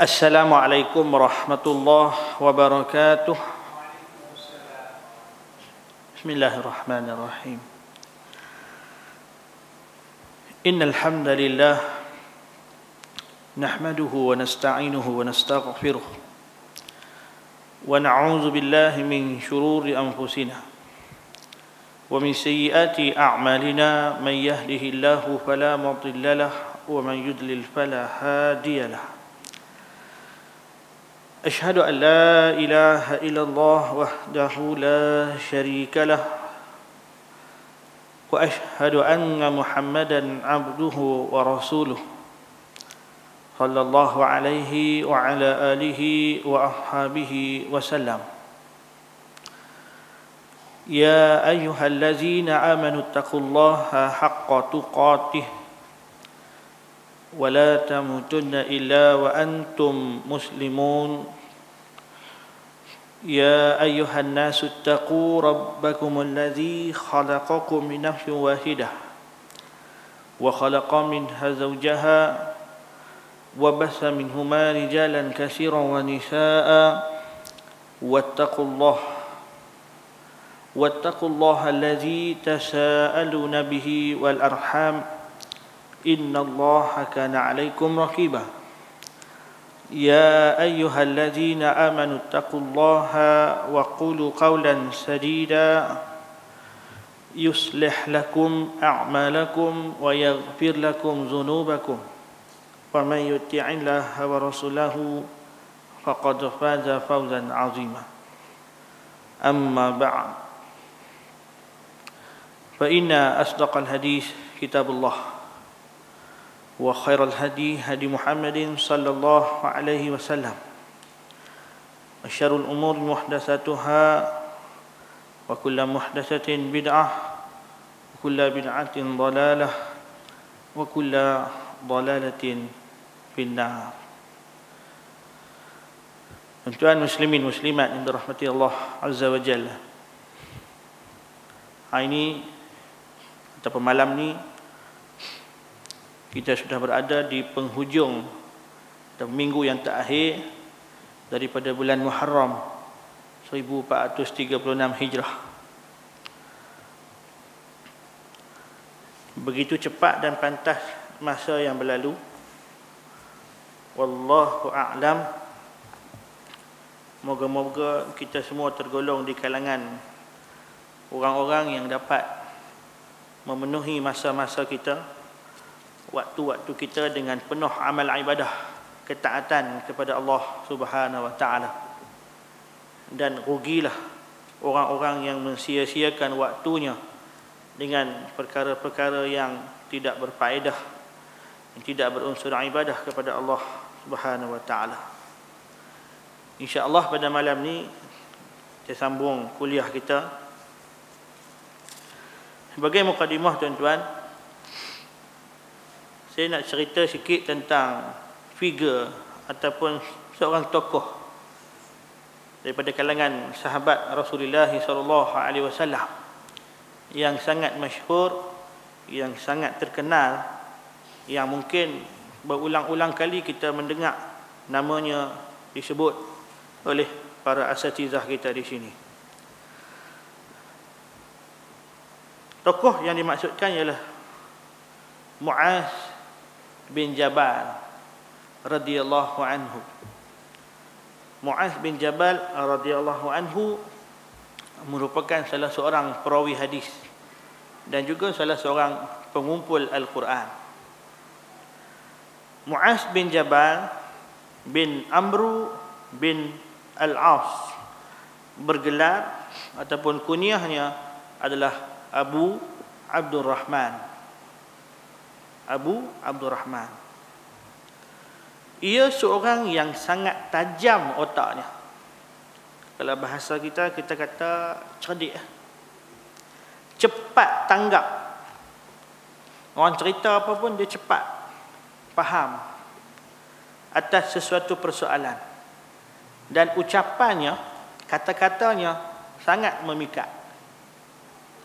Assalamualaikum warahmatullahi wabarakatuh. Bismillahirrahmanirrahim. Innal hamdalillah nahmaduhu wa nasta'inuhu wa nastaghfiruh wa na'udzu billahi min shururi anfusina wa min sayyiati a'malina man yahdihillahu fala mudilla lahu wa man yudlil fala hadiya lahu. أشهد أن لا إله إلا الله وحده لا شريك له وأشهد أن محمدا عبده ورسوله صلى الله عليه وعلى آله وأصحابه وسلم. يا أيها الذين آمنوا اتقوا الله حق تقاته ولا تموتن إلا وأنتم مسلمون. يا أيها الناس اتقوا ربكم الذي خلقكم من نفس واحدة وخلق منها زوجها وبث منهما رجالا كثيرا ونساء واتقوا الله الذي تساءلون به والأرحام إن الله كان عليكم رقيبا. يا أيها الذين آمنوا اتقوا الله وقولوا قولا سديدا يصلح لكم أعمالكم ويغفر لكم ذنوبكم ومن يطع الله ورسوله فقد فاز فوزا عظيما. أما بعد فإن أصدق الحديث كتاب الله وخير الهدي هدي محمد صلى الله عليه وسلم وشر الأمور محدثاتها وكل محدثة بدعة وكل بدعة ضلالة وكل ضلالة في النار. Tuan muslimin muslimat yang dirahmati Allah Azza wa Jalla, hari ini atau malam ni kita sudah berada di penghujung atau minggu yang terakhir daripada bulan Muharram 1436 Hijrah. Begitu cepat dan pantas masa yang berlalu. Wallahu a'lam. Moga-moga kita semua tergolong di kalangan orang-orang yang dapat memenuhi masa-masa kita, waktu-waktu kita dengan penuh amal ibadah, ketaatan kepada Allah Subhanahu wa taala. Dan rugilah orang-orang yang mensia-siakan waktunya dengan perkara-perkara yang tidak berfaedah, yang tidak berunsur ibadah kepada Allah Subhanahu wa taala. Insya-Allah pada malam ni kita sambung kuliah kita. Sebagai mukadimah tuan-tuan, saya nak cerita sikit tentang figure ataupun seorang tokoh daripada kalangan sahabat Rasulullah sallallahu alaihi wasallam yang sangat masyhur, yang sangat terkenal, yang mungkin berulang-ulang kali kita mendengar namanya disebut oleh para asatizah kita di sini. Tokoh yang dimaksudkan ialah Muaz bin Jabal radhiyallahu anhu. Muaz bin Jabal radhiyallahu anhu merupakan salah seorang perawi hadis dan juga salah seorang pengumpul Al-Quran. Muaz bin Jabal bin Amru bin Al-As bergelar ataupun kunyahnya adalah Abu Abdurrahman. Abu Abdurrahman. Ia seorang yang sangat tajam otaknya. Kalau bahasa kita, kita kata cerdik. Cepat tanggap. Orang cerita apa pun dia cepat faham atas sesuatu persoalan. Dan ucapannya, kata-katanya sangat memikat.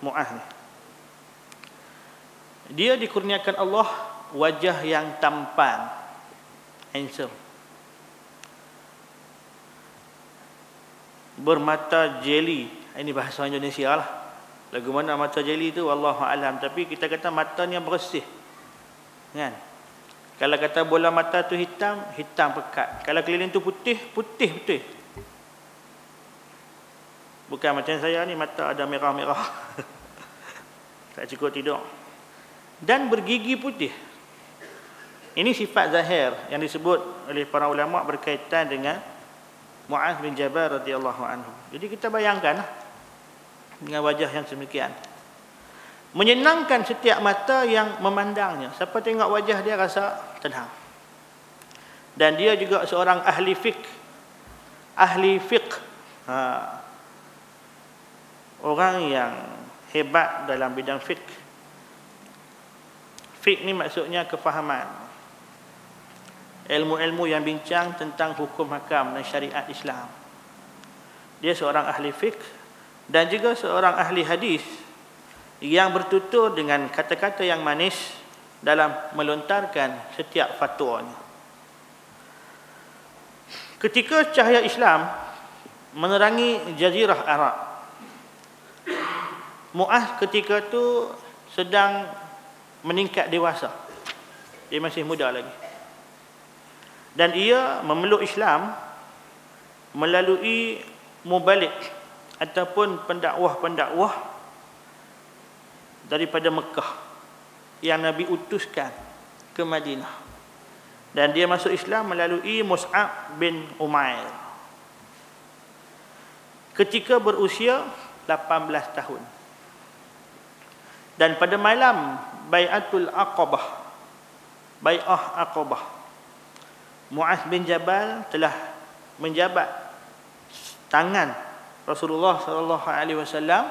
Muaz ni. Dia dikurniakan Allah wajah yang tampan, handsome. bermata jeli. Ini bahasa Indonesia lah. Lagu mana mata jeli tu wallahu alam, tapi kita kata matanya bersih. Kan? Kalau kata bola mata tu hitam, hitam pekat. Kalau keliling tu putih, putih betul. Bukan macam saya ni mata ada merah-merah. Tak cukup tidur. Dan bergigi putih. Ini sifat zahir yang disebut oleh para ulama berkaitan dengan Mu'adz bin Jabal radhiyallahu anhu. Jadi kita bayangkan dengan wajah yang demikian. Menyenangkan setiap mata yang memandangnya. Siapa tengok wajah dia rasa tenang. Dan dia juga seorang ahli fiqh. Ahli fiqh. Orang yang hebat dalam bidang fiqh. Fiqh ni maksudnya kefahaman. Ilmu-ilmu yang bincang tentang hukum hakam dan syariat Islam. Dia seorang ahli fiqh dan juga seorang ahli hadis yang bertutur dengan kata-kata yang manis dalam melontarkan setiap fatwanya. Ketika cahaya Islam menerangi jazirah Arab, Mu'adz ketika itu sedang meningkat dewasa. Dia masih muda lagi. Dan ia memeluk Islam melalui mubalik ataupun pendakwah-pendakwah daripada Mekah yang Nabi utuskan ke Madinah. Dan dia masuk Islam melalui Mus'ab bin Umair ketika berusia 18 tahun. Dan pada malam Bai'atul Aqabah, Bai'ah Aqabah, Mu'adz bin Jabal telah menjabat tangan Rasulullah sallallahu alaihi wasallam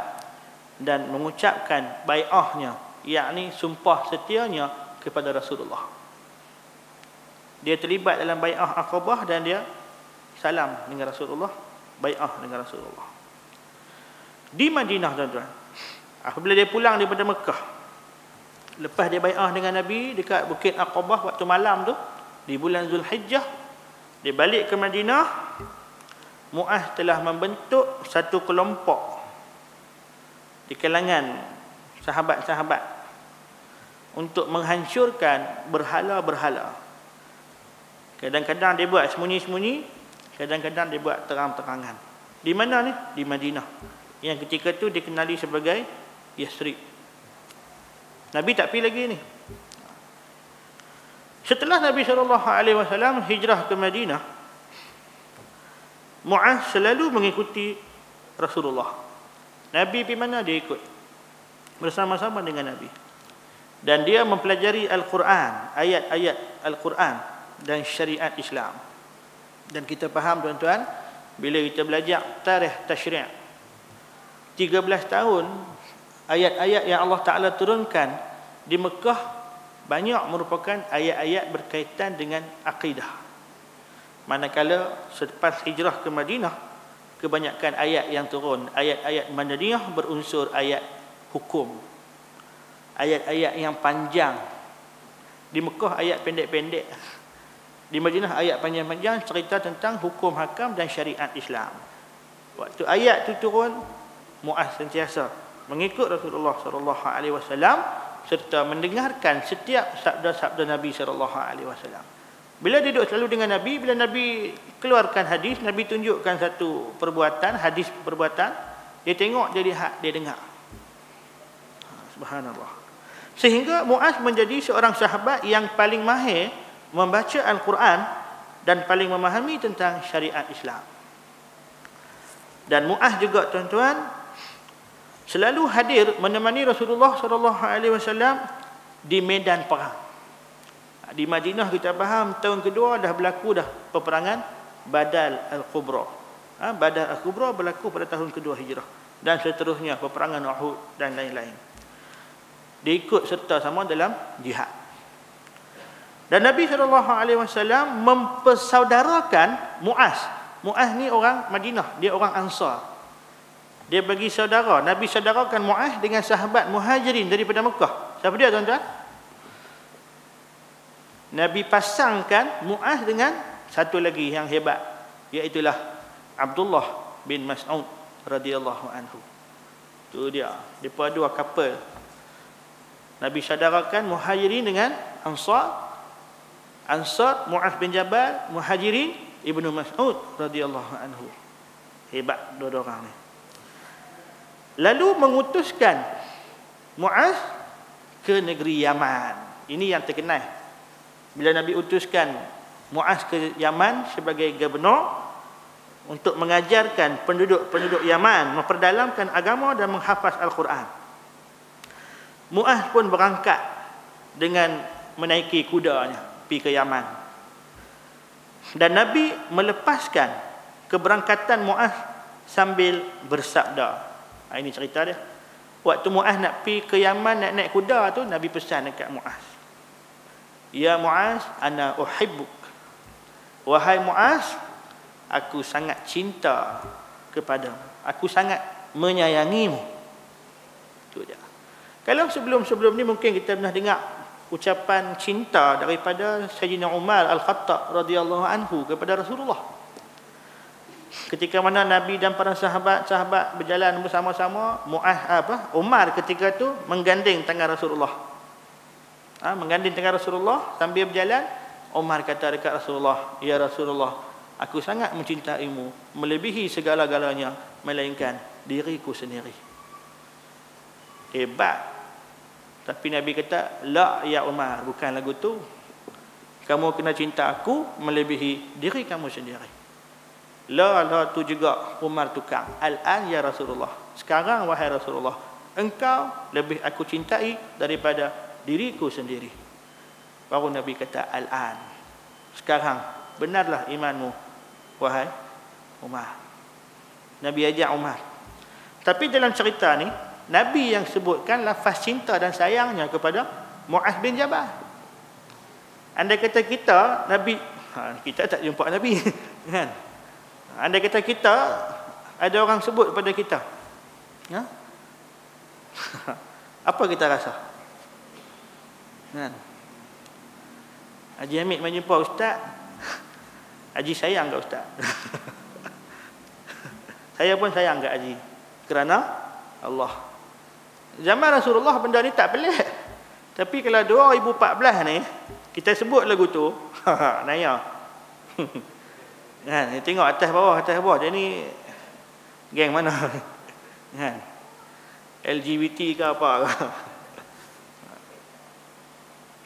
dan mengucapkan bai'ahnya, yakni sumpah setianya kepada Rasulullah. Dia terlibat dalam bai'ah Aqabah dan dia salam dengan Rasulullah, bai'ah dengan Rasulullah. Di Madinah, tuan-tuan, apabila dia pulang daripada Mekah, lepas dia bai'ah dengan Nabi dekat Bukit Aqabah waktu malam tu, di bulan Zulhijjah, dia balik ke Madinah. Mu'adz telah membentuk satu kelompok di kalangan sahabat-sahabat untuk menghancurkan berhala-berhala. Kadang-kadang dia buat sembunyi-sembunyi, kadang-kadang dia buat terang-terangan. Di mana ni? Di Madinah, yang ketika tu dikenali sebagai Yasrib. Nabi tak pergi lagi ni. Setelah Nabi SAW hijrah ke Madinah, Mu'adz selalu mengikuti Rasulullah. Nabi pergi mana dia ikut, bersama-sama dengan Nabi. Dan dia mempelajari Al-Quran, ayat-ayat Al-Quran dan syariat Islam. Dan kita faham, tuan-tuan, bila kita belajar tarikh tasyri', 13 tahun ayat-ayat yang Allah Ta'ala turunkan di Mekah banyak merupakan ayat-ayat berkaitan dengan akidah. Manakala selepas hijrah ke Madinah, kebanyakan ayat yang turun, ayat-ayat Madaniyah berunsur ayat hukum, ayat-ayat yang panjang. Di Mekah ayat pendek-pendek, di Madinah ayat panjang-panjang cerita tentang hukum hakam dan syariat Islam. Waktu ayat itu turun, Mu'adz sentiasa mengikut Rasulullah SAW serta mendengarkan setiap sabda-sabda Nabi SAW. Bila duduk selalu dengan Nabi, bila Nabi keluarkan hadis, Nabi tunjukkan satu perbuatan, hadis perbuatan, dia tengok, dia lihat, dia dengar. Subhanallah. Sehingga Mu'adz menjadi seorang sahabat yang paling mahir membaca Al-Quran dan paling memahami tentang syariat Islam. Dan Mu'adz juga, tuan-tuan, selalu hadir menemani Rasulullah SAW di medan perang. Di Madinah kita faham tahun kedua dah berlaku dah peperangan Badr Al-Kubra. Badr Al-Kubra berlaku pada tahun kedua hijrah, dan seterusnya peperangan Uhud dan lain-lain. Dia ikut serta sama dalam jihad. Dan Nabi SAW mempersaudarakan Mu'adz. Mu'adz ni orang Madinah, dia orang Ansar. Dia bagi saudara. Nabi saudarakan Mu'adz dengan sahabat Muhajirin daripada Mekah. Siapa dia, tuan-tuan? Nabi pasangkan Mu'adz dengan satu lagi yang hebat, iaitulah Abdullah bin Mas'ud radhiyallahu anhu. Tu dia. Depa dua couple. Nabi syadarakan Muhajirin dengan Ansar. Ansar Muaz bin Jabal, Muhajirin Ibnu Mas'ud radhiyallahu anhu. Hebat dua-dua orang ni. Lalu mengutuskan Muaz ke negeri Yaman. Ini yang terkenal. Bila Nabi utuskan Muaz ke Yaman sebagai gubernur untuk mengajarkan penduduk-penduduk Yaman memperdalamkan agama dan menghafaz Al-Quran. Muaz pun berangkat dengan menaiki kudanya pergi ke Yaman. Dan Nabi melepaskan keberangkatan Muaz sambil bersabda. Ini cerita dia. Waktu Muaz nak pergi ke Yaman, nak naik kuda tu, Nabi pesan dekat Muaz. Ya Muaz, ana uhibbuk. Wahai Muaz, aku sangat cinta kepadamu. Aku sangat menyayangimu. Itu dia. Kalau sebelum-sebelum ni mungkin kita pernah dengar ucapan cinta daripada Sayyidina Umar Al-Khattab radhiyallahu anhu kepada Rasulullah. Ketika mana Nabi dan para sahabat-sahabat berjalan bersama-sama, Umar ketika tu menggandeng tangan Rasulullah. Menggandeng tangan Rasulullah sambil berjalan, Umar kata dekat Rasulullah, ya Rasulullah, aku sangat mencintaimu melebihi segala-galanya melainkan diriku sendiri. Hebat. Tapi Nabi kata, la ya Umar, bukan lagu tu. Kamu kena cinta aku melebihi diri kamu sendiri. La tu juga Umar tukar. Al-an ya Rasulullah. Sekarang wahai Rasulullah, engkau lebih aku cintai daripada diriku sendiri. Baru Nabi kata, al-an. Sekarang benarlah imanmu wahai Umar. Nabi ajak Umar. Tapi dalam cerita ni Nabi yang sebutkan lafaz cinta dan sayangnya kepada Muaz bin Jabal. Andai kata kita Nabi, kita tak jumpa Nabi kan? Andai kata kita ada orang sebut pada kita, apa kita rasa? Kan? Haji Hamid mai jumpa ustaz, Haji sayang kat ustaz. Saya pun sayang kat Haji kerana Allah. Zaman Rasulullah benda ni tak pelik. Tapi kalau 2014 ni kita sebut lagu tu, naya. Kan, tengok atas bawah. Jadi geng mana? Kan. LGBT ke apa?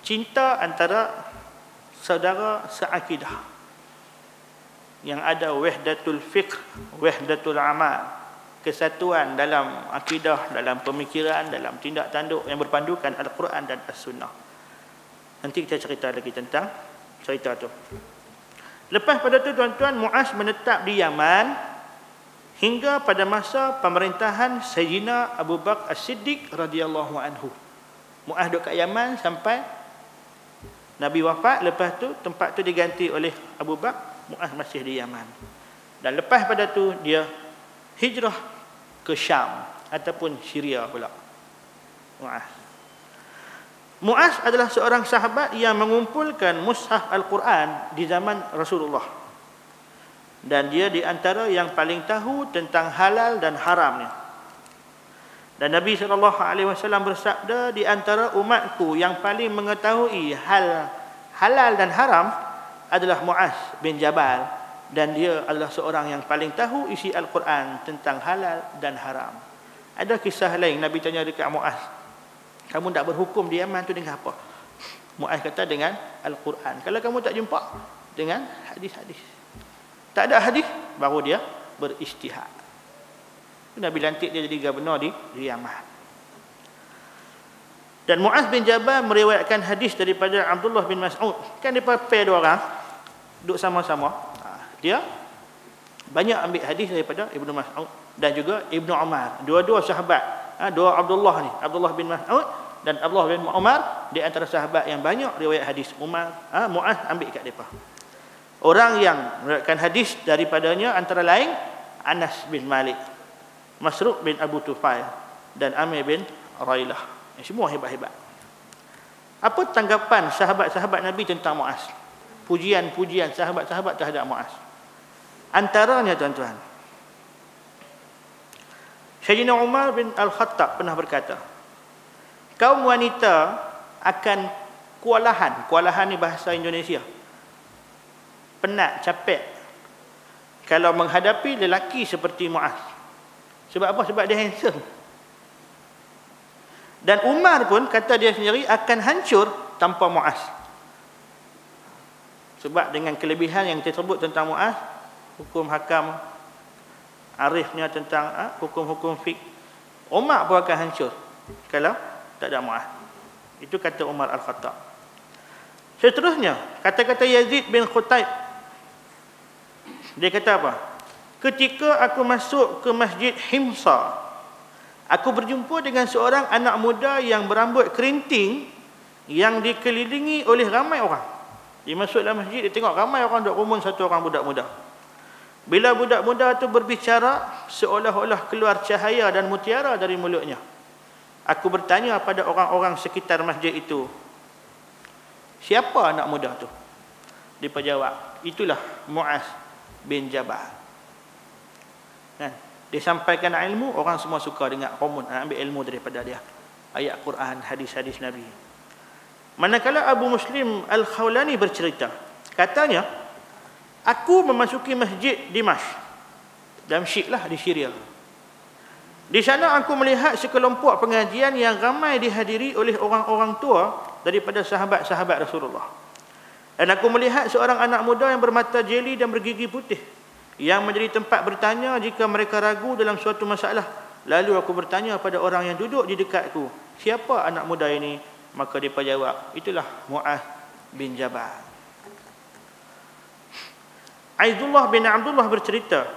Cinta antara saudara seakidah. Yang ada wahdatul fiqh, wahdatul amal. Kesatuan dalam akidah, dalam pemikiran, dalam tindak tanduk yang berpandukan Al-Quran dan As-Sunnah. Nanti kita cerita lagi tentang cerita tu. Lepas pada tu tuan-tuan, Muaz menetap di Yaman hingga pada masa pemerintahan Sayyidina Abu Bakar As-Siddiq radhiyallahu anhu. Muaz duduk kat Yaman sampai Nabi wafat. Lepas tu tempat tu diganti oleh Abu Bakar. Muaz masih di Yaman. Dan lepas pada tu dia hijrah ke Syam ataupun Syria pula. Muaz adalah seorang sahabat yang mengumpulkan mushaf Al-Quran di zaman Rasulullah. Dan dia di antara yang paling tahu tentang halal dan haramnya. Dan Nabi SAW bersabda, di antara umatku yang paling mengetahui halal dan haram adalah Muaz bin Jabal. Dan dia adalah seorang yang paling tahu isi Al-Quran tentang halal dan haram. Ada kisah lain, Nabi tanya dekat Muaz, kamu tak berhukum di Yaman tu dengan apa? Muaz kata dengan Al-Quran. Kalau kamu tak jumpa, dengan hadis-hadis. Tak ada hadis, baru dia beristihad. Nabi lantik dia jadi gubernur di Yaman. Dan Muaz bin Jabal meriwayatkan hadis daripada Abdullah bin Mas'ud. Kan dia pair dua orang duduk sama-sama. Dia banyak ambil hadis daripada Ibnu Mas'ud dan juga Ibnu Umar. Dua-dua sahabat. Dua Abdullah ni, Abdullah bin Mas'ud dan Abdullah bin Umar, di antara sahabat yang banyak riwayat hadis. Muaz ambil kat depa. Orang yang meriwayatkan hadis daripadanya antara lain Anas bin Malik, Masruq bin Abu Tufail dan Amir bin Railah. Semua hebat-hebat. Apa tanggapan sahabat-sahabat Nabi tentang Muaz? Pujian-pujian sahabat-sahabat terhadap Muaz. Antaranya tuan-tuan, Sayyidina Umar bin Al-Khattab pernah berkata, kaum wanita akan kewalahan. Kewalahan ni bahasa Indonesia. Penat, capek kalau menghadapi lelaki seperti Muaz. Sebab apa? Sebab dia handsome. Dan Umar pun kata dia sendiri akan hancur tanpa Muaz. Sebab dengan kelebihan yang tersebut tentang Muaz, hukum hakam, arifnya tentang hukum-hukum fiqh, Umar pun akan hancur kalau tak ada Muaz. Itu kata Umar Al-Khattab. Seterusnya, kata-kata Yazid bin Khutaib. Dia kata apa? Ketika aku masuk ke Masjid Himsa, aku berjumpa dengan seorang anak muda yang berambut kerinting yang dikelilingi oleh ramai orang. Dia masuk dalam masjid, dia tengok ramai orang duduk rumun satu orang budak muda. Bila budak muda itu berbicara, seolah-olah keluar cahaya dan mutiara dari mulutnya. Aku bertanya pada orang-orang sekitar masjid itu, siapa anak muda tu? Dia jawab, itulah Muaz bin Jabal. Kan? Dia sampaikan ilmu, orang semua suka dengar, komun, ambil ilmu daripada dia. Ayat Quran, hadis-hadis Nabi. Manakala Abu Muslim Al-Khawlani bercerita, katanya, aku memasuki masjid Dimashq, Damsyik lah di Syria. Di sana aku melihat sekelompok pengajian yang ramai dihadiri oleh orang-orang tua daripada sahabat-sahabat Rasulullah. Dan aku melihat seorang anak muda yang bermata jeli dan bergigi putih, yang menjadi tempat bertanya jika mereka ragu dalam suatu masalah. Lalu aku bertanya pada orang yang duduk di dekatku, siapa anak muda ini? Maka dia jawab, itulah Muaz bin Jabal. Aizullah bin Abdullah bercerita,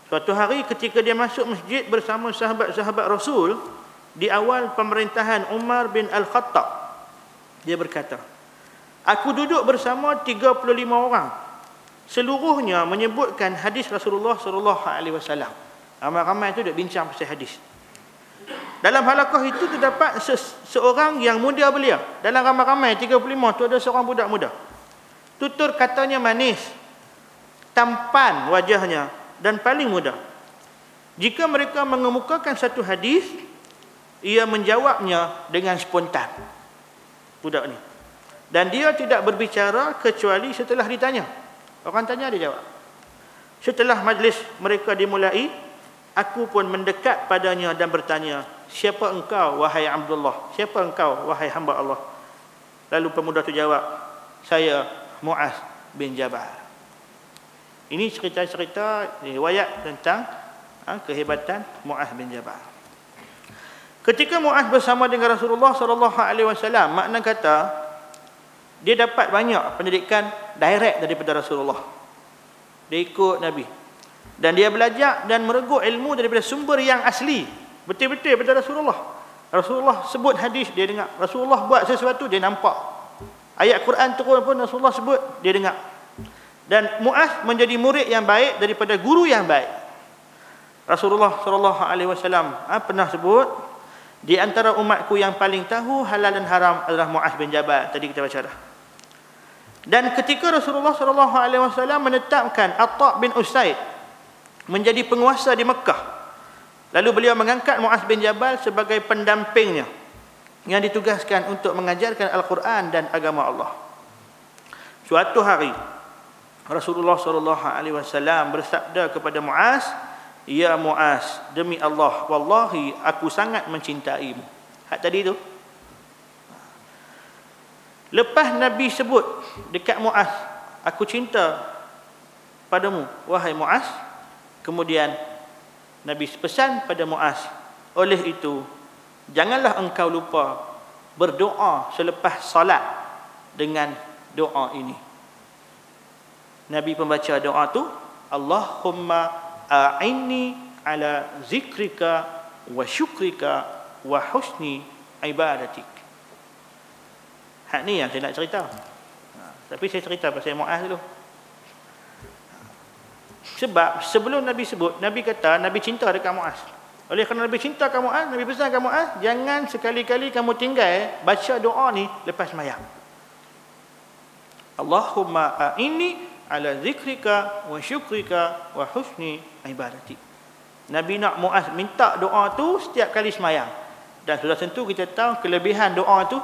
suatu hari ketika dia masuk masjid bersama sahabat-sahabat Rasul di awal pemerintahan Umar bin Al-Khattab, dia berkata, aku duduk bersama 35 orang. Seluruhnya menyebutkan hadis Rasulullah SAW. Ramai-ramai itu duduk bincang pasal hadis. Dalam halaqah itu terdapat seorang yang muda belia. Dalam ramai-ramai 35 tu ada seorang budak muda. Tutur katanya manis, tampan wajahnya dan paling muda. Jika mereka mengemukakan satu hadis, ia menjawabnya dengan spontan. Budak ni. Dan dia tidak berbicara kecuali setelah ditanya. Orang tanya dia jawab. Setelah majlis mereka dimulai, aku pun mendekat padanya dan bertanya, siapa engkau wahai Abdullah? Siapa engkau wahai hamba Allah? Lalu pemuda itu jawab, saya Muaz bin Jabal. Ini cerita-cerita riwayat tentang kehebatan Muaz bin Jabal. Ketika Muaz bersama dengan Rasulullah SAW, makna kata dia dapat banyak pendidikan direct daripada Rasulullah. Dia ikut Nabi. Dan dia belajar dan mereguk ilmu daripada sumber yang asli. Betul-betul daripada Rasulullah. Rasulullah sebut hadis, dia dengar. Rasulullah buat sesuatu, dia nampak. Ayat Quran turun pun Rasulullah sebut, dia dengar. Dan Muaz menjadi murid yang baik daripada guru yang baik. Rasulullah SAW pernah sebut, di antara umatku yang paling tahu halal dan haram adalah Muaz bin Jabal. Tadi kita baca dah. Dan ketika Rasulullah SAW menetapkan Atta' bin Usaid menjadi penguasa di Mekah, lalu beliau mengangkat Muaz bin Jabal sebagai pendampingnya yang ditugaskan untuk mengajarkan Al-Quran dan agama Allah. Suatu hari Rasulullah SAW bersabda kepada Muaz, ya Muaz, demi Allah, wallahi aku sangat mencintaimu. Hak tadi tu. Lepas Nabi sebut dekat Muaz, aku cinta padamu wahai Muaz, kemudian Nabi pesan pada Muaz, oleh itu janganlah engkau lupa berdoa selepas salat dengan doa ini. Nabi pembaca doa tu, Allahumma a'inni ala zikrika wa syukrika wa husni ibadatik. Hak ni yang saya nak cerita. Tapi saya cerita pasal Muaz dulu. Sebab sebelum Nabi sebut, Nabi kata Nabi cinta dekat Muaz. Oleh kerana Nabi cinta kat Muaz, Nabi pesan kat Muaz, jangan sekali-kali kamu tinggal baca doa ni lepas sembahyang. Allahumma a'inni ala zikrika wa syukrika wa husni ibadatik. Nabi nak Muaz minta doa tu setiap kali semayang. Dan sudah tentu kita tahu kelebihan doa tu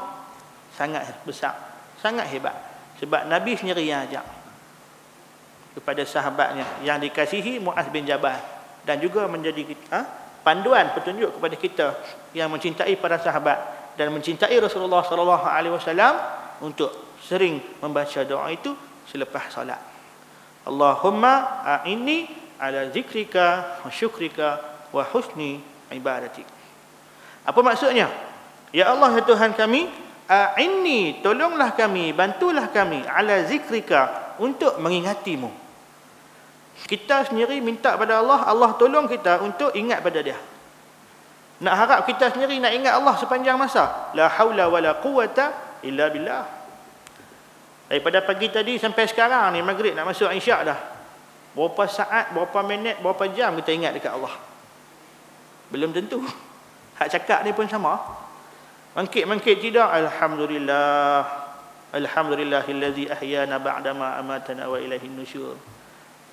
sangat besar, sangat hebat. Sebab Nabi sendiri yang ajak kepada sahabatnya yang dikasihi Muaz bin Jabal, dan juga menjadi panduan petunjuk kepada kita yang mencintai para sahabat dan mencintai Rasulullah sallallahu alaihi wasallam untuk sering membaca doa itu selepas solat. Allahumma a'inni ala zikrika wa syukrika wa husni ibadatik. Apa maksudnya? Ya Allah, ya Tuhan kami, a'inni, tolonglah kami, bantulah kami, ala zikrika, untuk mengingatimu. Kita sendiri minta pada Allah, Allah tolong kita untuk ingat pada dia. Nak harap kita sendiri nak ingat Allah sepanjang masa. La haula wala quwata illa billah. Daripada pagi tadi sampai sekarang ni maghrib nak masuk isyak dah. Berapa saat, berapa minit, berapa jam kita ingat dekat Allah? Belum tentu. Hak cakap ni pun sama. Mangkit-mangkit tidak, alhamdulillah. Alhamdulillahillazi ahyana ba'dama amatana wa ilaihin nusyur.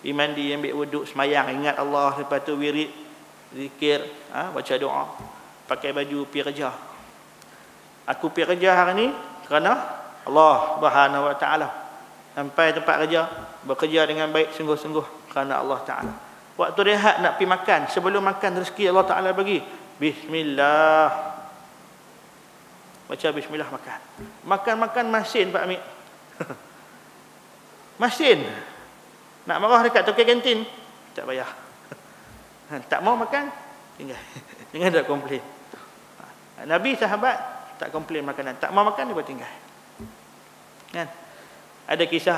Mandi, ambil wuduk, semayang, ingat Allah. Lepas tu wirid, zikir, baca doa, pakai baju pergi kerja. Aku pergi kerja hari ni kerana Allah Subhanahu wa taala. Sampai tempat kerja, bekerja dengan baik sungguh-sungguh kerana Allah taala. Waktu rehat nak pergi makan, sebelum makan rezeki Allah taala bagi, bismillah. Baca bismillah, makan. Makan masin Pak Amir. Masin. Nak marah dekat tokai kantin, tak payah. Tak mau makan, tinggal. Jangan tak komplain. Nabi sahabat tak komplain makanan. Tak mau makan, dia tinggal. Kan? Ada kisah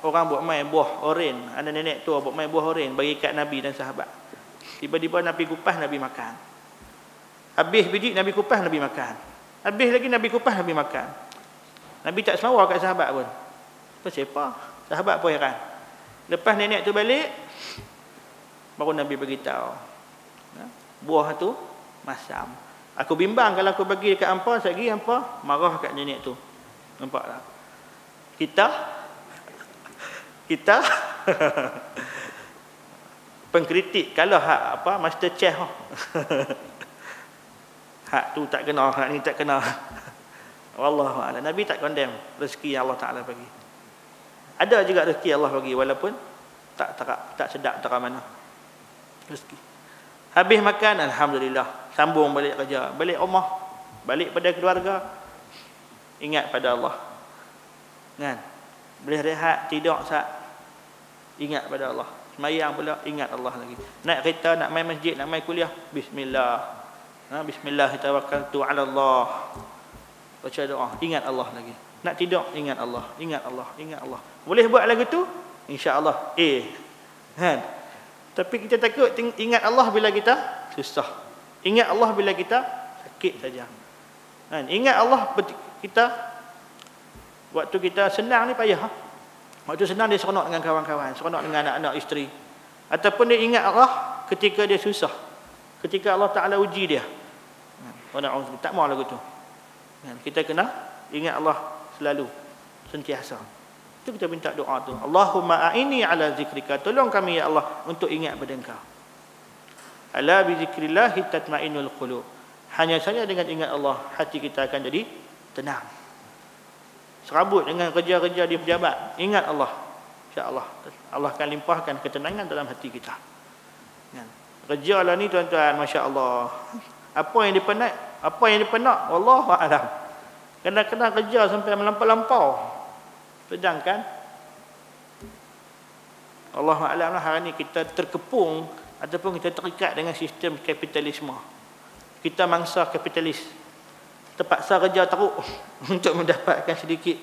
orang buat main buah oren. Ada nenek tua buat main buah oren bagi kat Nabi dan sahabat. Tiba-tiba Nabi kupas, Nabi makan. Habis biji, Nabi kupas, Nabi makan. Habis lagi Nabi kupas, Nabi makan. Nabi tak semawa kat sahabat pun. Siapa? Sahabat pun heran. Lepas nenek tu balik, baru Nabi beritahu, buah tu masam. Aku bimbang kalau aku bagi dekat hampa, sekali hampa marah kat nenek tu. Nampak tak? Kita pengkritik kalau hak master chef. Hak tu tak kena, hak ni tak kena. Wallahu a'lam. Nabi tak condemn rezeki yang Allah Taala bagi. Ada juga rezeki Allah bagi walaupun tak sedap tak mana rezeki. Habis makan, alhamdulillah, sambung balik kerja, balik rumah, balik pada keluarga, ingat pada Allah. Kan? Boleh rehat, tidur sat, ingat pada Allah. Semayang pula, ingat Allah lagi. Naik kereta, nak main masjid, nak main kuliah, bismillah. Bismillah tawakkaltu ala Allah. Baca doa, ingat Allah lagi. Nak tidur, ingat Allah, ingat Allah, ingat Allah. Boleh buat lagu tu? Insya-Allah. Kan? Tapi kita takut ingat Allah bila kita susah. Ingat Allah bila kita sakit saja. Kan? Ingat Allah kita waktu kita senang ni payah. Waktu senang dia seronok dengan kawan-kawan, seronok dengan anak-anak isteri. Ataupun dia ingat Allah ketika dia susah. Ketika Allah Taala uji dia. Tak mau lagu tu. Kita kena ingat Allah selalu, sentiasa. Itu kita minta doa tu. Allahumma a'inni ala zikrika. Tolong kami ya Allah untuk ingat pada Engkau. Ala bi zikrillah tatma'innul qulub. Hanya saja dengan ingat Allah hati kita akan jadi tenang. Serabut dengan kerja-kerja di pejabat, ingat Allah. Insya-Allah Allah akan limpahkan ketenangan dalam hati kita. Kerja lah ni tuan-tuan, masya-Allah. Apa yang dipenat, wallahu a'lam. Kadang-kadang kerja sampai melampau-lampau. Sedangkan Allahu a'lam hari ni kita terkepung ataupun kita terikat dengan sistem kapitalisme. Kita mangsa kapitalis. Terpaksa kerja teruk untuk mendapatkan sedikit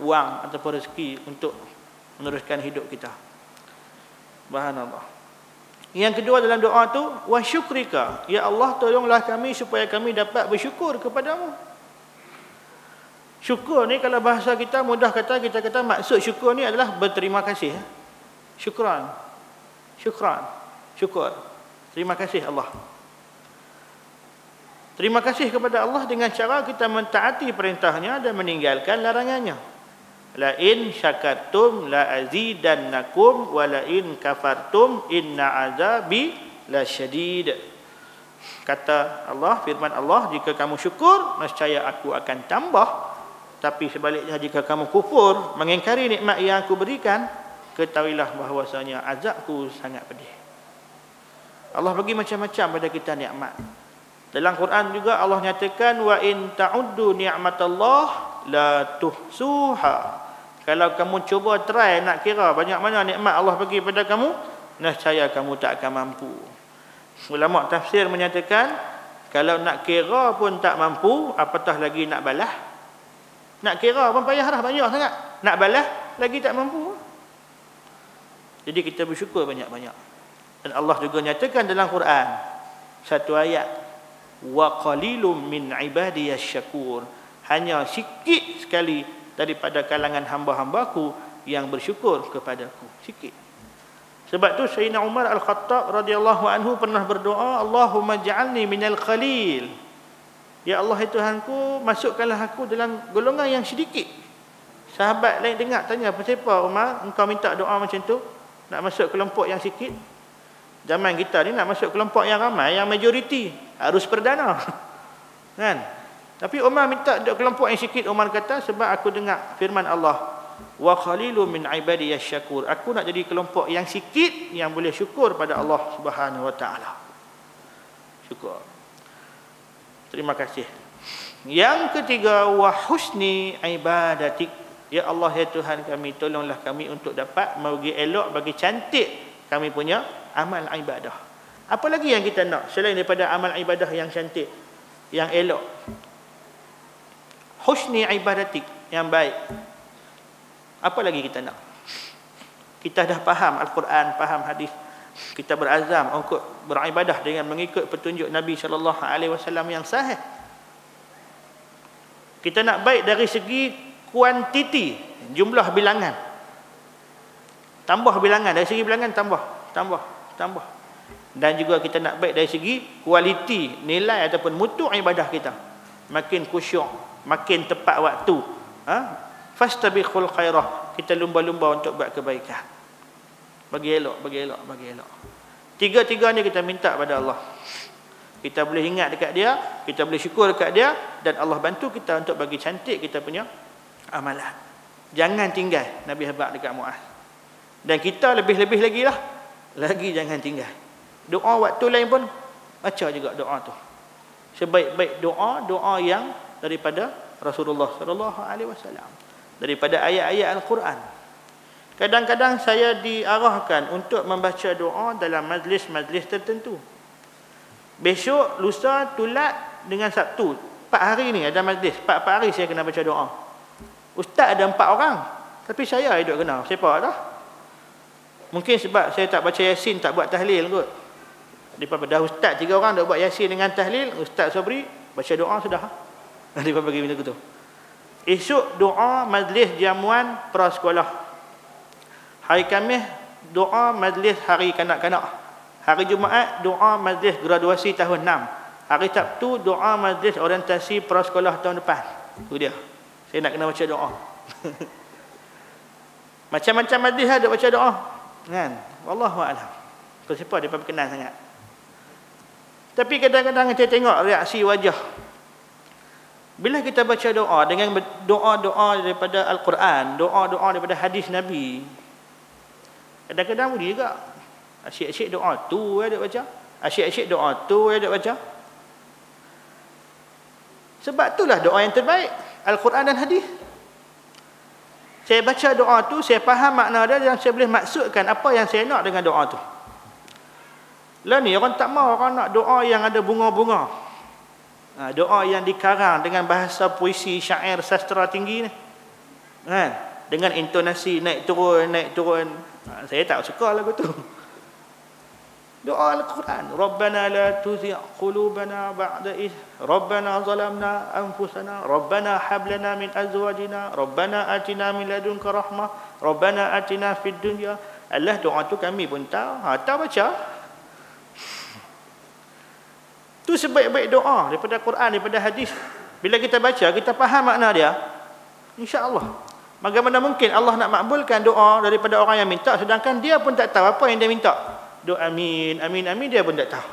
wang ataupun rezeki untuk meneruskan hidup kita. Subhanallah. Yang kedua dalam doa tu, wa syukrika. Ya Allah, tolonglah kami supaya kami dapat bersyukur kepadamu. Syukur ni kalau bahasa kita mudah kata, kita kata maksud syukur ni adalah berterima kasih. Syukran. Syukran. Syukur. Terima kasih Allah. Terima kasih kepada Allah dengan cara kita mentaati perintahnya dan meninggalkan larangannya. La in syakartum la azidannakum wa la in kafartum inna azabi lasyadid. Kata Allah, firman Allah, jika kamu syukur, nescaya aku akan tambah. Tapi sebaliknya jika kamu kufur, mengingkari nikmat yang aku berikan, ketahuilah bahwasanya azabku sangat pedih. Allah bagi macam-macam pada kita nikmat. Dalam Quran juga Allah nyatakan, wa in ta'uddu ni'matallah la tuhsuha. Kalau kamu cuba try nak kira banyak mana nikmat Allah bagi pada kamu, nescaya kamu tak akan mampu. Ulama tafsir menyatakan, kalau nak kira pun tak mampu, apatah lagi nak balas. Nak kira pun payah dah, banyak sangat. Nak balas lagi tak mampu. Jadi kita bersyukur banyak-banyak. Dan Allah juga nyatakan dalam Quran satu ayat, wa qalilum min ibadiyas syakur. Hanya sikit sekali daripada kalangan hamba-hambaku yang bersyukur kepadaku. Sikit. Sebab tu Sayyidina Umar Al-Khattab radhiyallahu anhu pernah berdoa, Allahumma ja'alni minal qalil. Ya Allah, Tuhanku, masukkanlah aku dalam golongan yang sedikit. Sahabat lain dengar tanya, kenapa Umar engkau minta doa macam tu? Nak masuk kelompok yang sikit? Zaman kita ni nak masuk kelompok yang ramai, yang majoriti, harus perdana. Kan? Tapi Umar minta kelompok yang sikit. Umar kata, sebab aku dengar firman Allah, wa qalilun min ibadiyas syakur. Aku nak jadi kelompok yang sikit yang boleh syukur pada Allah Subhanahu wa taala. Syukur. Terima kasih. Yang ketiga, wa husni ibadatik. Ya Allah, ya Tuhan kami, tolonglah kami untuk dapat bagi elok, bagi cantik kami punya amal ibadah. Apa lagi yang kita nak selain daripada amal ibadah yang cantik, yang elok? Husni ibadatik, yang baik. Apa lagi kita nak? Kita dah faham Al-Quran, faham hadis. Kita berazam untuk beribadah dengan mengikut petunjuk Nabi sallallahu alaihi wasallam yang sahih. Kita nak baik dari segi kuantiti, jumlah bilangan. Tambah bilangan, dari segi bilangan tambah. Dan juga kita nak baik dari segi kualiti, nilai ataupun mutu ibadah kita. Makin khusyuk, makin tepat waktu. Fastabiqul khairah. Kita lumba-lumba untuk buat kebaikan. Bagi elok. Tiga-tiga ni kita minta pada Allah. Kita boleh ingat dekat dia, kita boleh syukur dekat dia, dan Allah bantu kita untuk bagi cantik kita punya amalan. Jangan tinggal Nabi habaq dekat Muaz. Dan kita lebih-lebih lagi lah. Lagi jangan tinggal. Doa waktu lain pun baca juga doa tu. Sebaik-baik doa yang daripada Rasulullah sallallahu alaihi wasallam. Daripada ayat-ayat Al-Quran. Kadang-kadang saya diarahkan untuk membaca doa dalam majlis-majlis tertentu. Besok, lusa, tulat dengan Sabtu, 4 hari ni ada majlis. 4 hari saya kena baca doa. Ustaz ada 4 orang, tapi saya duduk kena. Siapa dah? Mungkin sebab saya tak baca Yasin, tak buat tahlil kot. Daripada ustaz 3 orang dah buat Yasin dengan tahlil, Ustaz Sabri baca doa sudah. Daripada bagi macam tu. Esok doa majlis jamuan prasekolah. Hari Khamis doa majlis hari kanak-kanak. Hari Jumaat doa majlis graduasi tahun 6. Hari Sabtu doa majlis orientasi prasekolah tahun depan. Tu dia. Saya nak kena baca doa. Macam-macam majlis ada baca doa. Kan? Wallahu a'lam. Siapa dia berkenan sangat. Tapi kadang-kadang kita tengok reaksi wajah. Bila kita baca doa dengan doa-doa daripada Al-Quran, doa-doa daripada hadis Nabi, kadang-kadang boleh juga. Asyik-asyik doa tu ada baca. Asyik-asyik doa tu ada baca. Sebab itulah doa yang terbaik, Al-Quran dan hadis. Saya baca doa tu, saya faham makna dia dan saya boleh maksudkan apa yang saya nak dengan doa tu. Lah ni orang tak mau, orang nak doa yang ada bunga-bunga. Doa yang dikarang dengan bahasa puisi, syair, sastra tinggi ni. Kan? Dengan intonasi naik turun. Saya tak suka lagu tu. Doa Al-Quran. Rabbana la tuzigh qulubana ba'da idh Rabbana zalamna anfusana Rabbana hab lana min azwajina Rabbana atina min ladunka rahmah Rabbana atina fid dunya. Allah, doa tu kami pun tahu. Tahu baca. Tu sebaik-baik doa daripada Quran, daripada hadis. Bila kita baca, kita faham makna dia, insya-Allah. Bagaimana mungkin Allah nak makbulkan doa daripada orang yang minta sedangkan dia pun tak tahu apa yang dia minta. Duk amin, amin, amin, dia pun tak tahu.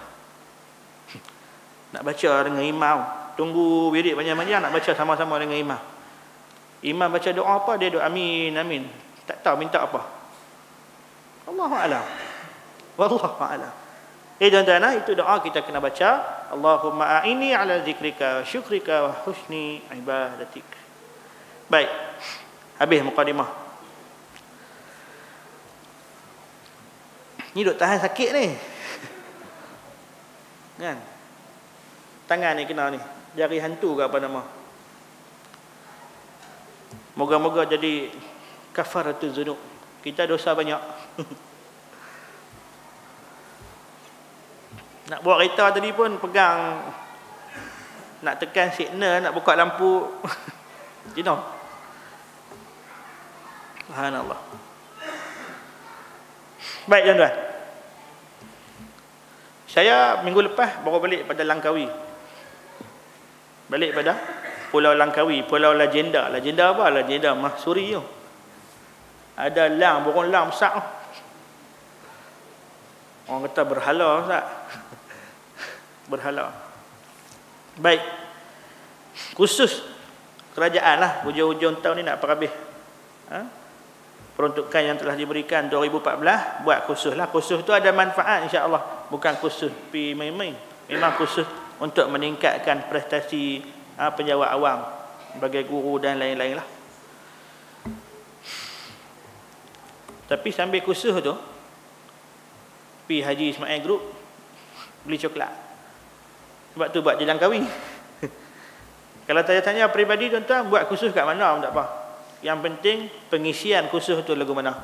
Nak baca dengan imam, tunggu wirid panjang-panjang, nak baca sama-sama dengan imam. Imam baca doa apa, dia duk amin, amin. Tak tahu minta apa. Allahu a'lam. Wallahu a'lam. Tuan-tuan, itu doa kita kena baca. Allahumma a'inni ala zikrika wa syukrika wa husni ibadatik. Baik. Habis mukadimah. Ni duk tahan sakit ni. Kan? Tangan ni kena ni. Jari hantu ke apa nama? Moga-moga jadi kafaratul dzunub. Kita dosa banyak. Nak bawa kereta tadi pun pegang, nak tekan signal, nak buka lampu. You know. Subhanallah. Baik tuan-tuan. Saya minggu lepas baru balik pada Langkawi. Balik pada Pulau Langkawi, Pulau Legenda. Legenda apa? Legenda Mahsuri tu. Ada lang, burung lang besar. Orang kata berhala Ustaz. Berhala. Baik. Khusus kerajaan lah, hujung-hujung tahun ni nak perhabis. Peruntukan yang telah diberikan 2014 buat khusus lah. Khusus tu ada manfaat insya-Allah. Bukan khusus pi main-main. Memang khusus untuk meningkatkan prestasi penjawat awam sebagai guru dan lain-lain lah. Tapi sambil khusus tu pi Haji Ismail Group beli coklat. Sebab tu buat di Langkawi. Kalau tanya-tanya peribadi tuan-tuan, buat khusus kat mana pun tak apa. Yang penting pengisian khusus tu lagu mana.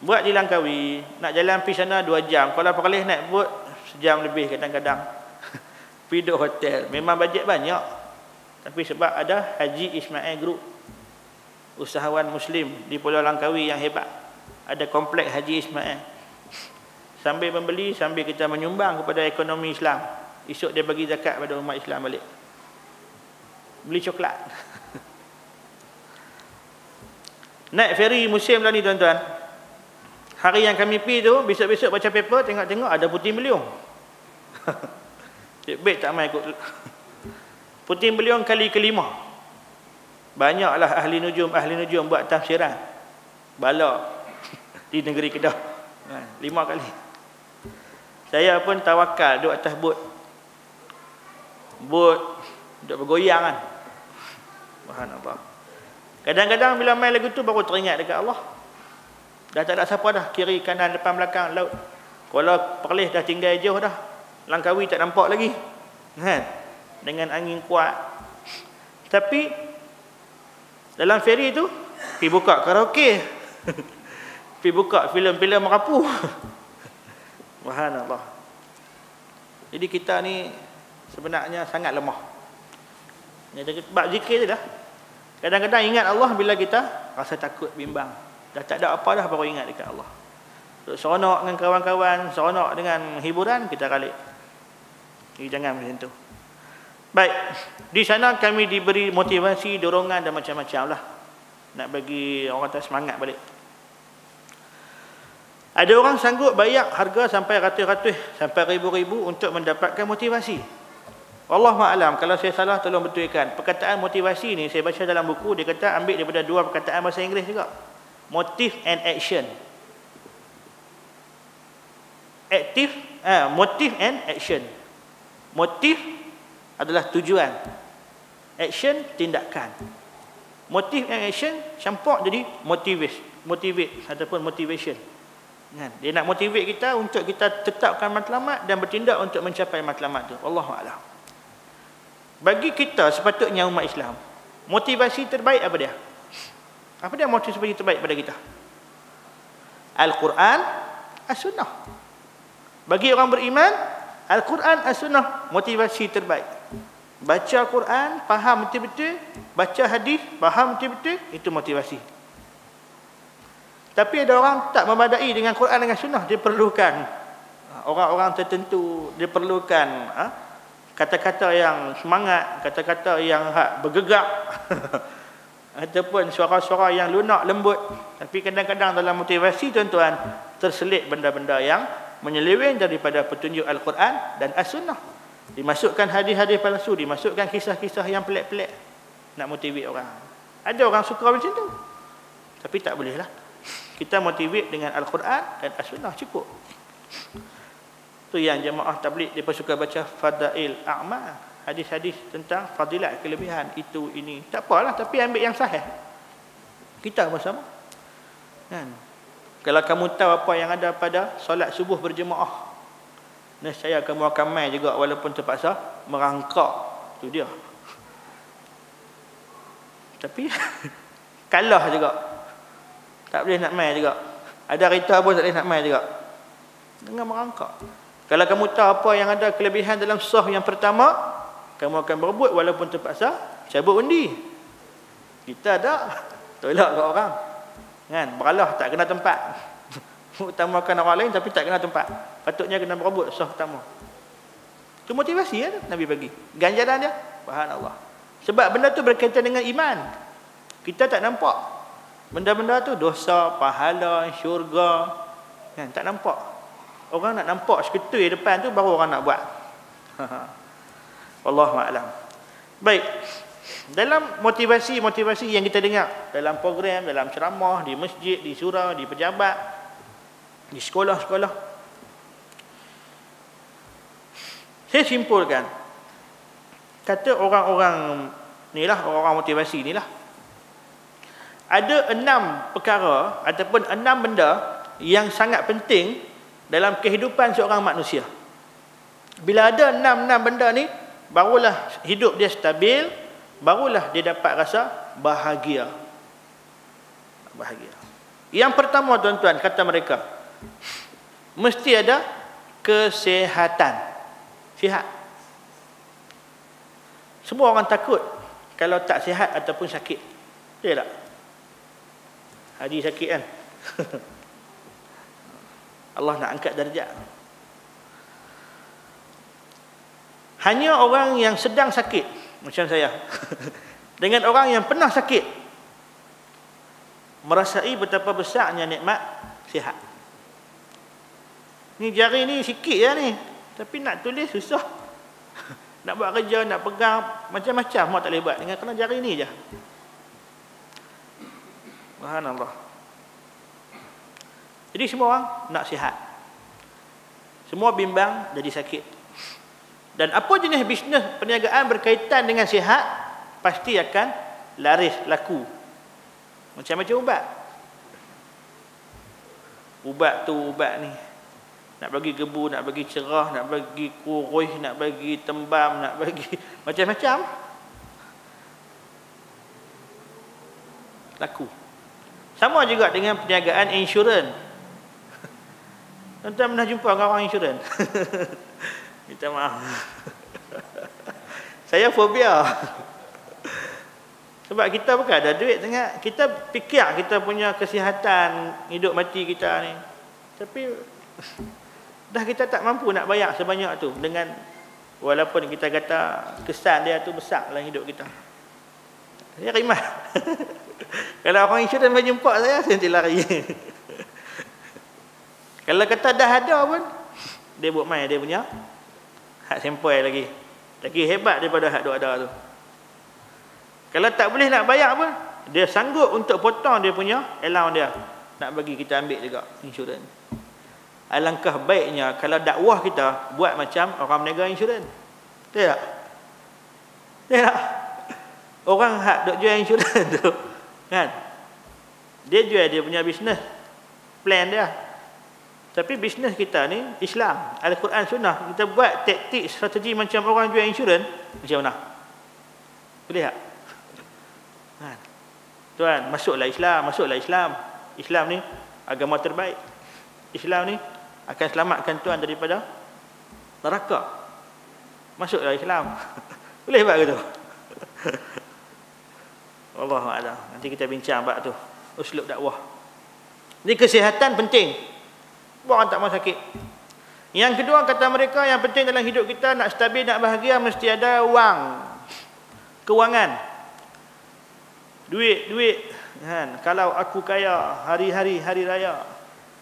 Buat di Langkawi, nak jalan pergi sana 2 jam. Kalau perlis naik bot, sejam lebih kadang-kadang. Pergi duduk hotel. Memang bajet banyak. Tapi sebab ada Haji Ismail Group, usahawan Muslim di Pulau Langkawi yang hebat. Ada kompleks Haji Ismail. Sambil membeli, sambil kita menyumbang kepada ekonomi Islam. Esok dia bagi zakat pada umat Islam balik. Beli coklat. Naik feri musim lah ni tuan-tuan. Hari yang kami pergi tu, besok-besok baca paper, tengok-tengok ada Puting Beliung. Cik Bek tak main ikut. Puting Beliung kali kelima. Banyaklah ahli nujum buat tafsiran. Bala di negeri Kedah. 5 kali. Saya pun tawakal duduk atas bot. Bot duduk bergoyang kan. Subhanallah. Kadang-kadang bila main lagu tu baru teringat dekat Allah. Dah tak ada siapa dah, kiri kanan depan belakang laut. Kalau Perlis dah tinggal jauh dah. Langkawi tak nampak lagi. Kan? Dengan angin kuat. Tapi dalam feri tu pergi buka karaoke. Pergi buka filem-filem merapu. Subhanallah. Jadi kita ni sebenarnya sangat lemah. Sebab zikir je dah. Kadang-kadang ingat Allah bila kita rasa takut, bimbang. Dah tak ada apa dah baru ingat dekat Allah. Seronok dengan kawan-kawan, seronok dengan hiburan, kita kalik. Jadi jangan macam tu. Baik, di sana kami diberi motivasi, dorongan dan macam-macam lah. Nak bagi orang kata semangat balik. Ada orang sanggup bayar harga sampai ratus-ratus, sampai ribu-ribu untuk mendapatkan motivasi. Wallahu a'lam, kalau saya salah tolong betulkan. Perkataan motivasi ni saya baca dalam buku, dia kata ambil daripada 2 perkataan bahasa Inggeris juga. Motive and action. Motive and action. Motif adalah tujuan. Action tindakan. Motive and action campur jadi motivate ataupun motivation. Dia nak motivate kita untuk kita tetapkan matlamat dan bertindak untuk mencapai matlamat tu. Wallahu a'lam. Bagi kita sepatutnya umat Islam, motivasi terbaik apa dia? Apa dia motivasi terbaik pada kita? Al-Quran, As-Sunnah. Bagi orang beriman, Al-Quran, As-Sunnah motivasi terbaik. Baca Quran, faham betul-betul, baca hadis, faham betul-betul, itu motivasi. Tapi ada orang tak memadai dengan Quran dengan Sunnah. Dia perlukan orang-orang tertentu, dia perlukan kata-kata yang semangat, kata-kata yang bergegak ataupun suara-suara yang lunak, lembut. Tapi kadang-kadang dalam motivasi tuan-tuan, terselit benda-benda yang menyeleweng daripada petunjuk Al-Quran dan As-Sunnah. Dimasukkan hadis-hadis palsu, dimasukkan kisah-kisah yang pelik-pelik nak motivate orang. Ada orang suka macam tu. Tapi tak boleh lah. Kita motivate dengan Al-Quran dan As-Sunnah cukup. Tu yang jemaah tabligh mereka suka baca Fadail A'mal, hadis-hadis tentang fadilat kelebihan itu ini. Tak apalah, tapi ambil yang sahih. Kita bersama. Kan? Kalau kamu tahu apa yang ada pada solat subuh berjemaah, nescaya kamu akan mai juga walaupun terpaksa merangkak. Tu dia. Tapi kalah juga. Tak boleh nak mai juga. Ada kereta pun tak boleh nak mai juga. Dengan merangkak. Kalau kamu tahu apa yang ada kelebihan dalam saf yang pertama, kamu akan berebut walaupun terpaksa cabut undi. Kita tak tolak kat orang. Kan? Beralah tak kena tempat. Utamakan orang lain tapi tak kena tempat. Patutnya kena berebut saf pertama. Itu motivasi ya Nabi bagi. Ganjaran dia, subhanallah. Sebab benda tu berkaitan dengan iman. Kita tak nampak. Benda-benda tu dosa, pahala, syurga. Kan? Tak nampak. Orang nak nampak seketui depan tu baru orang nak buat. Wallahu a'lam. Baik. Dalam motivasi-motivasi yang kita dengar dalam program, dalam ceramah, di masjid, di surau, di pejabat, di sekolah-sekolah, saya simpulkan, kata orang-orang ni lah, orang-orang motivasi ni lah, ada 6 perkara ataupun 6 benda yang sangat penting dalam kehidupan seorang manusia. Bila ada 6 benda ni, barulah hidup dia stabil, barulah dia dapat rasa bahagia. Bahagia. Yang pertama tuan-tuan, kata mereka, mesti ada kesihatan. Sihat. Semua orang takut kalau tak sihat ataupun sakit. Betul tak? Haji sakit kan? Allah nak angkat darjat. Hanya orang yang sedang sakit macam saya dengan orang yang pernah sakit merasai betapa besarnya nikmat sihat. Ni jari ni sikit je ni, tapi nak tulis susah. Nak buat kerja, nak pegang macam-macam mau tak boleh buat dengan kena jari ni je. Subhanallah. Jadi semua orang nak sihat. Semua bimbang jadi sakit. Dan apa jenis bisnes perniagaan berkaitan dengan sihat pasti akan laris, laku. Macam-macam ubat. Ubat tu, ubat ni. Nak bagi gebu, nak bagi cerah, nak bagi kurus, nak bagi tembam, nak bagi macam-macam. Laku. Sama juga dengan perniagaan insurans. Tuan-tuan pernah jumpa dengan orang insurans? Minta maaf. Saya fobia. Sebab kita bukan ada duit sangat. Kita fikir kita punya kesihatan hidup mati kita ni. Tapi dah kita tak mampu nak bayar sebanyak tu. Dengan walaupun kita kata kesan dia tu besar dalam hidup kita. Saya rimah. Kalau orang insurans berjumpa saya nanti lari. Kalau kata dah ada pun, dia buat main dia punya hak sempoi lagi. Lagi hebat daripada hak duk ada tu. Kalau tak boleh nak bayar pun, dia sanggup untuk potong dia punya allowance dia. Nak bagi kita ambil juga insurans. Alangkah baiknya kalau dakwah kita buat macam orang berniaga insurans. Betul tak? Betul tak? Orang hak duk jual insurans tu, kan? Dia jual dia punya bisnes, plan dia. Tapi bisnes kita ni Islam, Al-Quran, Sunnah. Kita buat taktik, strategi macam orang jual insurans, macam mana? Boleh tak? Kan? Tuan, masuklah Islam, masuklah Islam. Islam ni agama terbaik. Islam ni akan selamatkan tuan daripada neraka. Masuklah Islam. Boleh buat ke tu? Wallahu a'lam. Nanti kita bincang bab tu. Uslub dakwah. Jadi kesihatan penting. Orang tak mau sakit. Yang kedua kata mereka yang penting dalam hidup kita nak stabil, nak bahagia mesti ada wang. Kewangan. Duit kan. Kalau aku kaya hari-hari hari raya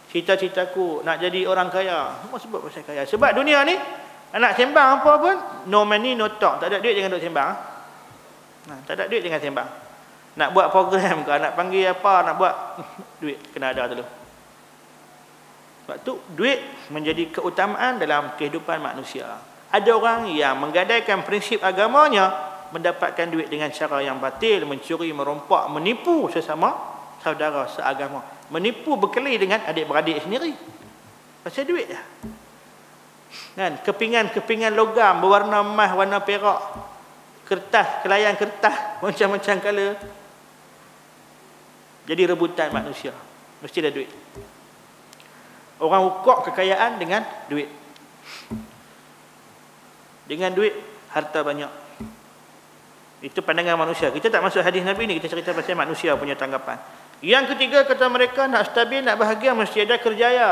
cita-citaku nak jadi orang kaya. Apa sebab pasal kaya? Sebab dunia ni nak sembang apa pun, no money no talk. Tak ada duit jangan duk sembang. Tak ada duit jangan sembang. Nak buat program ke, nak panggil apa, nak buat duit kena ada dulu. Sebab tu duit menjadi keutamaan dalam kehidupan manusia. Ada orang yang menggadaikan prinsip agamanya mendapatkan duit dengan cara yang batil, mencuri, merompak, menipu sesama saudara seagama, menipu berkeli dengan adik-beradik sendiri pasal duit lah. Kan, kepingan-kepingan logam berwarna emas, warna perak, kertas, kelayan kertas macam-macam color, jadi rebutan manusia. Mesti ada duit. Orang ukur kekayaan dengan duit. Dengan duit, harta banyak. Itu pandangan manusia. Kita tak masuk hadis Nabi ni, kita cerita pasal manusia punya tanggapan. Yang ketiga, kata mereka, nak stabil, nak bahagia, mesti ada kerjaya.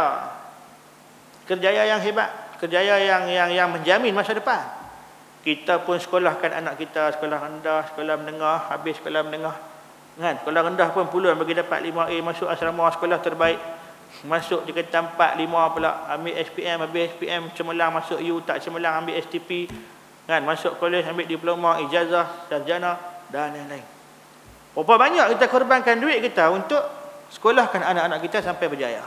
Kerjaya yang hebat, kerjaya yang menjamin masa depan. Kita pun sekolahkan anak kita, sekolah rendah, sekolah menengah, habis sekolah menengah. Kan? Sekolah rendah pun puluhan bagi dapat 5A, masuk asrama sekolah terbaik. Masuk di tempat 5 pula, ambil SPM, habis SPM cemerlang, masuk U, tak cemerlang ambil STP. Kan? Masuk kolej, ambil diploma, ijazah, sarjana dan lain-lain. Berapa banyak kita korbankan duit kita untuk sekolahkan anak-anak kita sampai berjaya.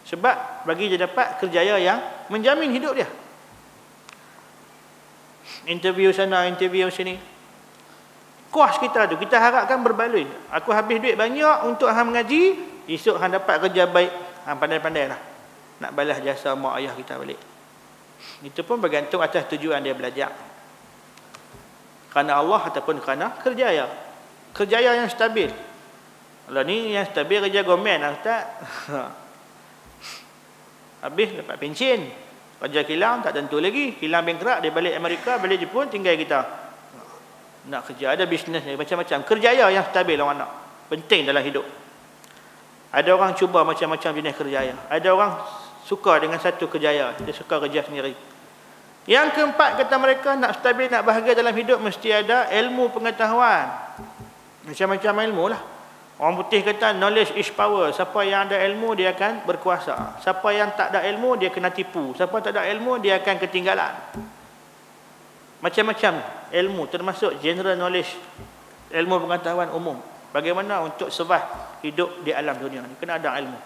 Sebab bagi dia dapat kerjaya yang menjamin hidup dia. Interview sana, interview sini. Kos kita tu, kita harapkan berbaloi. Aku habis duit banyak untuk hang mengaji, esok hang dapat kerja baik. Hang pandai-pandai lah nak balas jasa mak ayah kita balik. Itu pun bergantung atas tujuan dia belajar. Kerana Allah ataupun kerana kerjaya. Kerjaya yang stabil. Kalau ni yang stabil kerja government lah Ustaz. Habis dapat pension. Kerja kilang tak tentu lagi. Kilang bankrupt, dia balik Amerika, balik Jepun, tinggal kita. Nak kerja, ada bisnes macam-macam. Kerjaya yang stabil orang nak. Penting dalam hidup. Ada orang cuba macam-macam jenis kerjaya. Ada orang suka dengan satu kerjaya. Dia suka kerja sendiri. Yang keempat, kata mereka, nak stabil, nak bahagia dalam hidup, mesti ada ilmu pengetahuan. Macam-macam ilmu lah. Orang putih kata knowledge is power. Siapa yang ada ilmu, dia akan berkuasa. Siapa yang tak ada ilmu, dia kena tipu. Siapa tak ada ilmu, dia akan ketinggalan. Macam-macam ilmu, termasuk general knowledge, ilmu pengetahuan umum. Bagaimana untuk survive hidup di alam dunia ni, kena ada ilmu.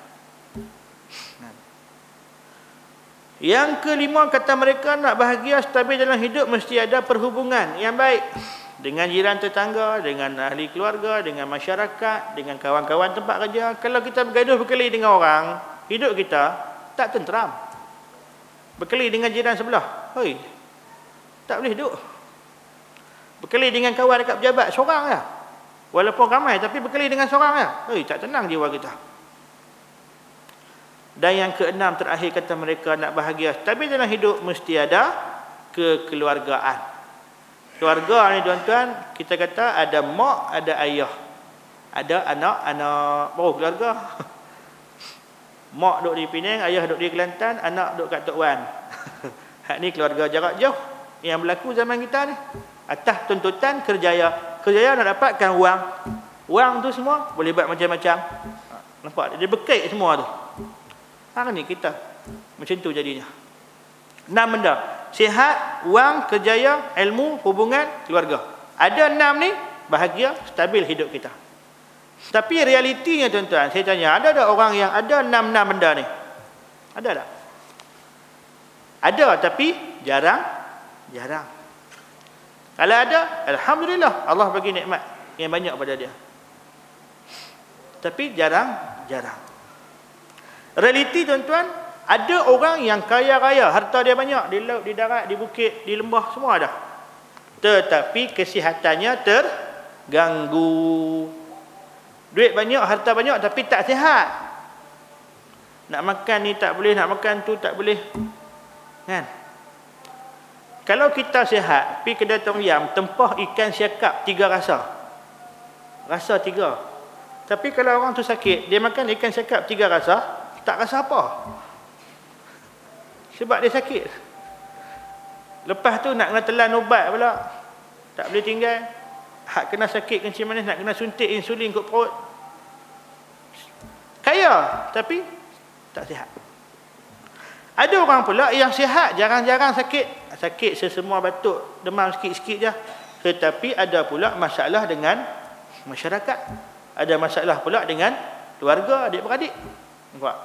Yang kelima, kata mereka, nak bahagia stabil dalam hidup, mesti ada perhubungan yang baik dengan jiran tetangga, dengan ahli keluarga, dengan masyarakat, dengan kawan-kawan tempat kerja. Kalau kita bergaduh berkeli dengan orang, hidup kita tak tenteram. Berkeli dengan jiran sebelah, hoi, tak boleh duduk. Berkeli dengan kawan dekat pejabat, seorang je. Walaupun ramai, tapi berkeli dengan seorang je. Hei, tak tenang jiwa kita. Dan yang keenam, terakhir, kata mereka, nak bahagia stabil dalam hidup, mesti ada kekeluargaan. Keluarga ni tuan-tuan, kita kata ada mak, ada ayah. Ada anak-anak, baru keluarga. Mak duduk di Penang, ayah duduk di Kelantan, anak duduk kat Tok Wan. Hak ni keluarga jarak jauh yang berlaku zaman kita ni. Atas tuntutan kerjaya. Kerjaya nak dapatkan wang. Wang tu semua boleh buat macam-macam. Nampak? Dia berkait semua tu. Hari ni kita macam tu jadinya. 6 benda. Sihat, wang, kerjaya, ilmu, hubungan, keluarga. Ada 6 ni, bahagia, stabil hidup kita. Tapi realitinya tuan-tuan, saya tanya, ada tak orang yang ada 6 benda ni? Ada tak? Ada, tapi jarang. Kalau ada, alhamdulillah, Allah bagi nikmat yang banyak pada dia. Tapi jarang. Realiti tuan-tuan, ada orang yang kaya raya, harta dia banyak, di laut, di darat, di bukit, di lembah, semua ada. Tetapi kesihatannya terganggu. Duit banyak, harta banyak, tapi tak sihat. Nak makan ni tak boleh, nak makan tu tak boleh. Kan? Kalau kita sihat, pergi kedai Tom Yam, tempah ikan siakap 3 rasa. Rasa 3. Tapi kalau orang tu sakit, dia makan ikan siakap 3 rasa, tak rasa apa. Sebab dia sakit. Lepas tu nak kena telan ubat pula. Tak boleh tinggal. Hak kena sakit kencing manis, nak kena suntik insulin kot perut. Kaya, tapi tak sihat. Ada orang pula yang sihat, jarang-jarang sakit. Sakit sesemua, batuk, demam sikit-sikit je. Tetapi ada pula masalah dengan masyarakat. Ada masalah pula dengan keluarga, adik-beradik. Nampak?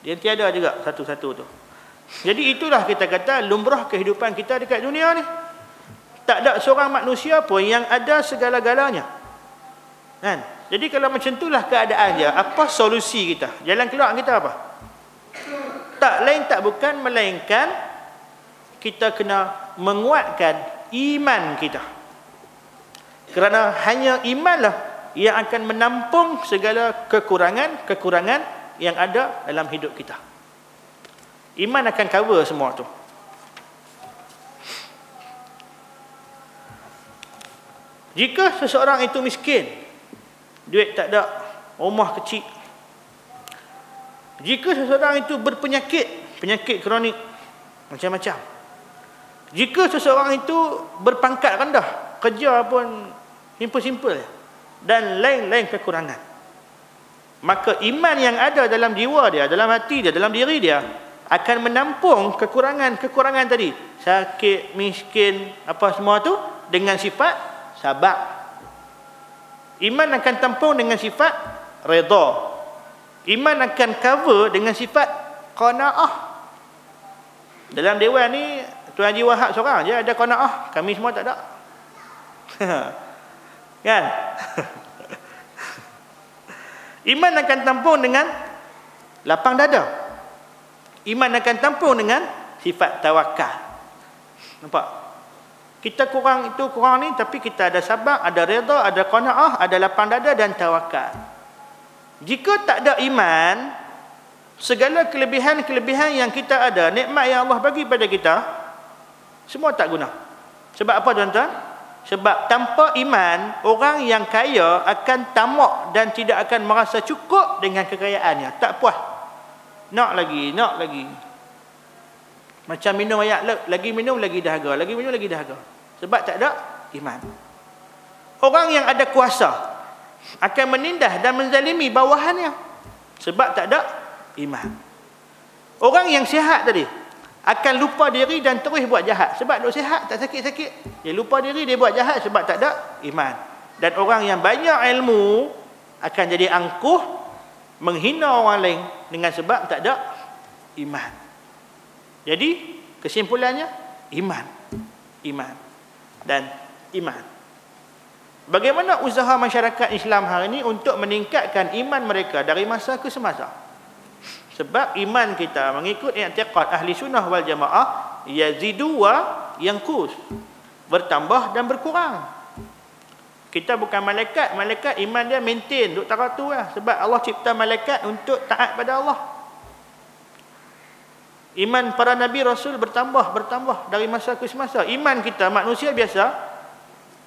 Dia tiada juga satu-satu tu. Jadi itulah kita kata lumrah kehidupan kita dekat dunia ni. Tak ada seorang manusia pun yang ada segala-galanya. Kan? Jadi kalau macam itulah keadaan dia, apa solusi kita? Jalan keluar kita apa? Tak lain tak bukan melainkan kita kena menguatkan iman kita. Kerana hanya imanlah yang akan menampung segala kekurangan yang ada dalam hidup kita. Iman akan cover semua tu. Jika seseorang itu miskin, duit tak ada, rumah kecil. Jika seseorang itu berpenyakit, penyakit kronik macam-macam. Jika seseorang itu berpangkat rendah, kerja pun simple-simple dan lain-lain kekurangan, maka iman yang ada dalam jiwa dia, dalam hati dia, dalam diri dia akan menampung kekurangan tadi. Sakit, miskin, apa semua tu dengan sifat sabar. Iman akan tampung dengan sifat redha. Iman akan cover dengan sifat qanaah. Dalam dewan ni Tuan Haji Wahab seorang je ada qanaah, kami semua tak ada. Kan? Iman akan tampung dengan lapang dada. Iman akan tampung dengan sifat tawakal. Nampak? Kita kurang ni, tapi kita ada sabar, ada redha, ada qanaah, ada lapang dada dan tawakal. Jika tak ada iman, segala kelebihan-kelebihan yang kita ada, nikmat yang Allah bagi pada kita, semua tak guna. Sebab apa tuan-tuan? Sebab tanpa iman, orang yang kaya akan tamak dan tidak akan merasa cukup dengan kekayaannya. Tak puas. Nak lagi. Macam minum air laut, lagi minum lagi dahaga, lagi minum lagi dahaga. Sebab tak ada iman. Orang yang ada kuasa akan menindas dan menzalimi bawahannya sebab tak ada iman. Orang yang sihat tadi akan lupa diri dan terus buat jahat sebab duk sihat, tak sakit-sakit. Dia lupa diri, dia buat jahat sebab tak ada iman. Dan orang yang banyak ilmu akan jadi angkuh, menghina orang lain dengan sebab tak ada iman. Jadi kesimpulannya iman dan iman. Bagaimana usaha masyarakat Islam hari ini untuk meningkatkan iman mereka dari masa ke semasa? Sebab iman kita mengikut i'tiqad ahli sunnah wal jamaah yazidu wa yanqus, bertambah dan berkurang. Kita bukan malaikat. Malaikat iman dia maintain, duk teratur lah. Sebab Allah cipta malaikat untuk taat pada Allah. Iman para Nabi Rasul bertambah dari masa ke semasa. Iman kita manusia biasa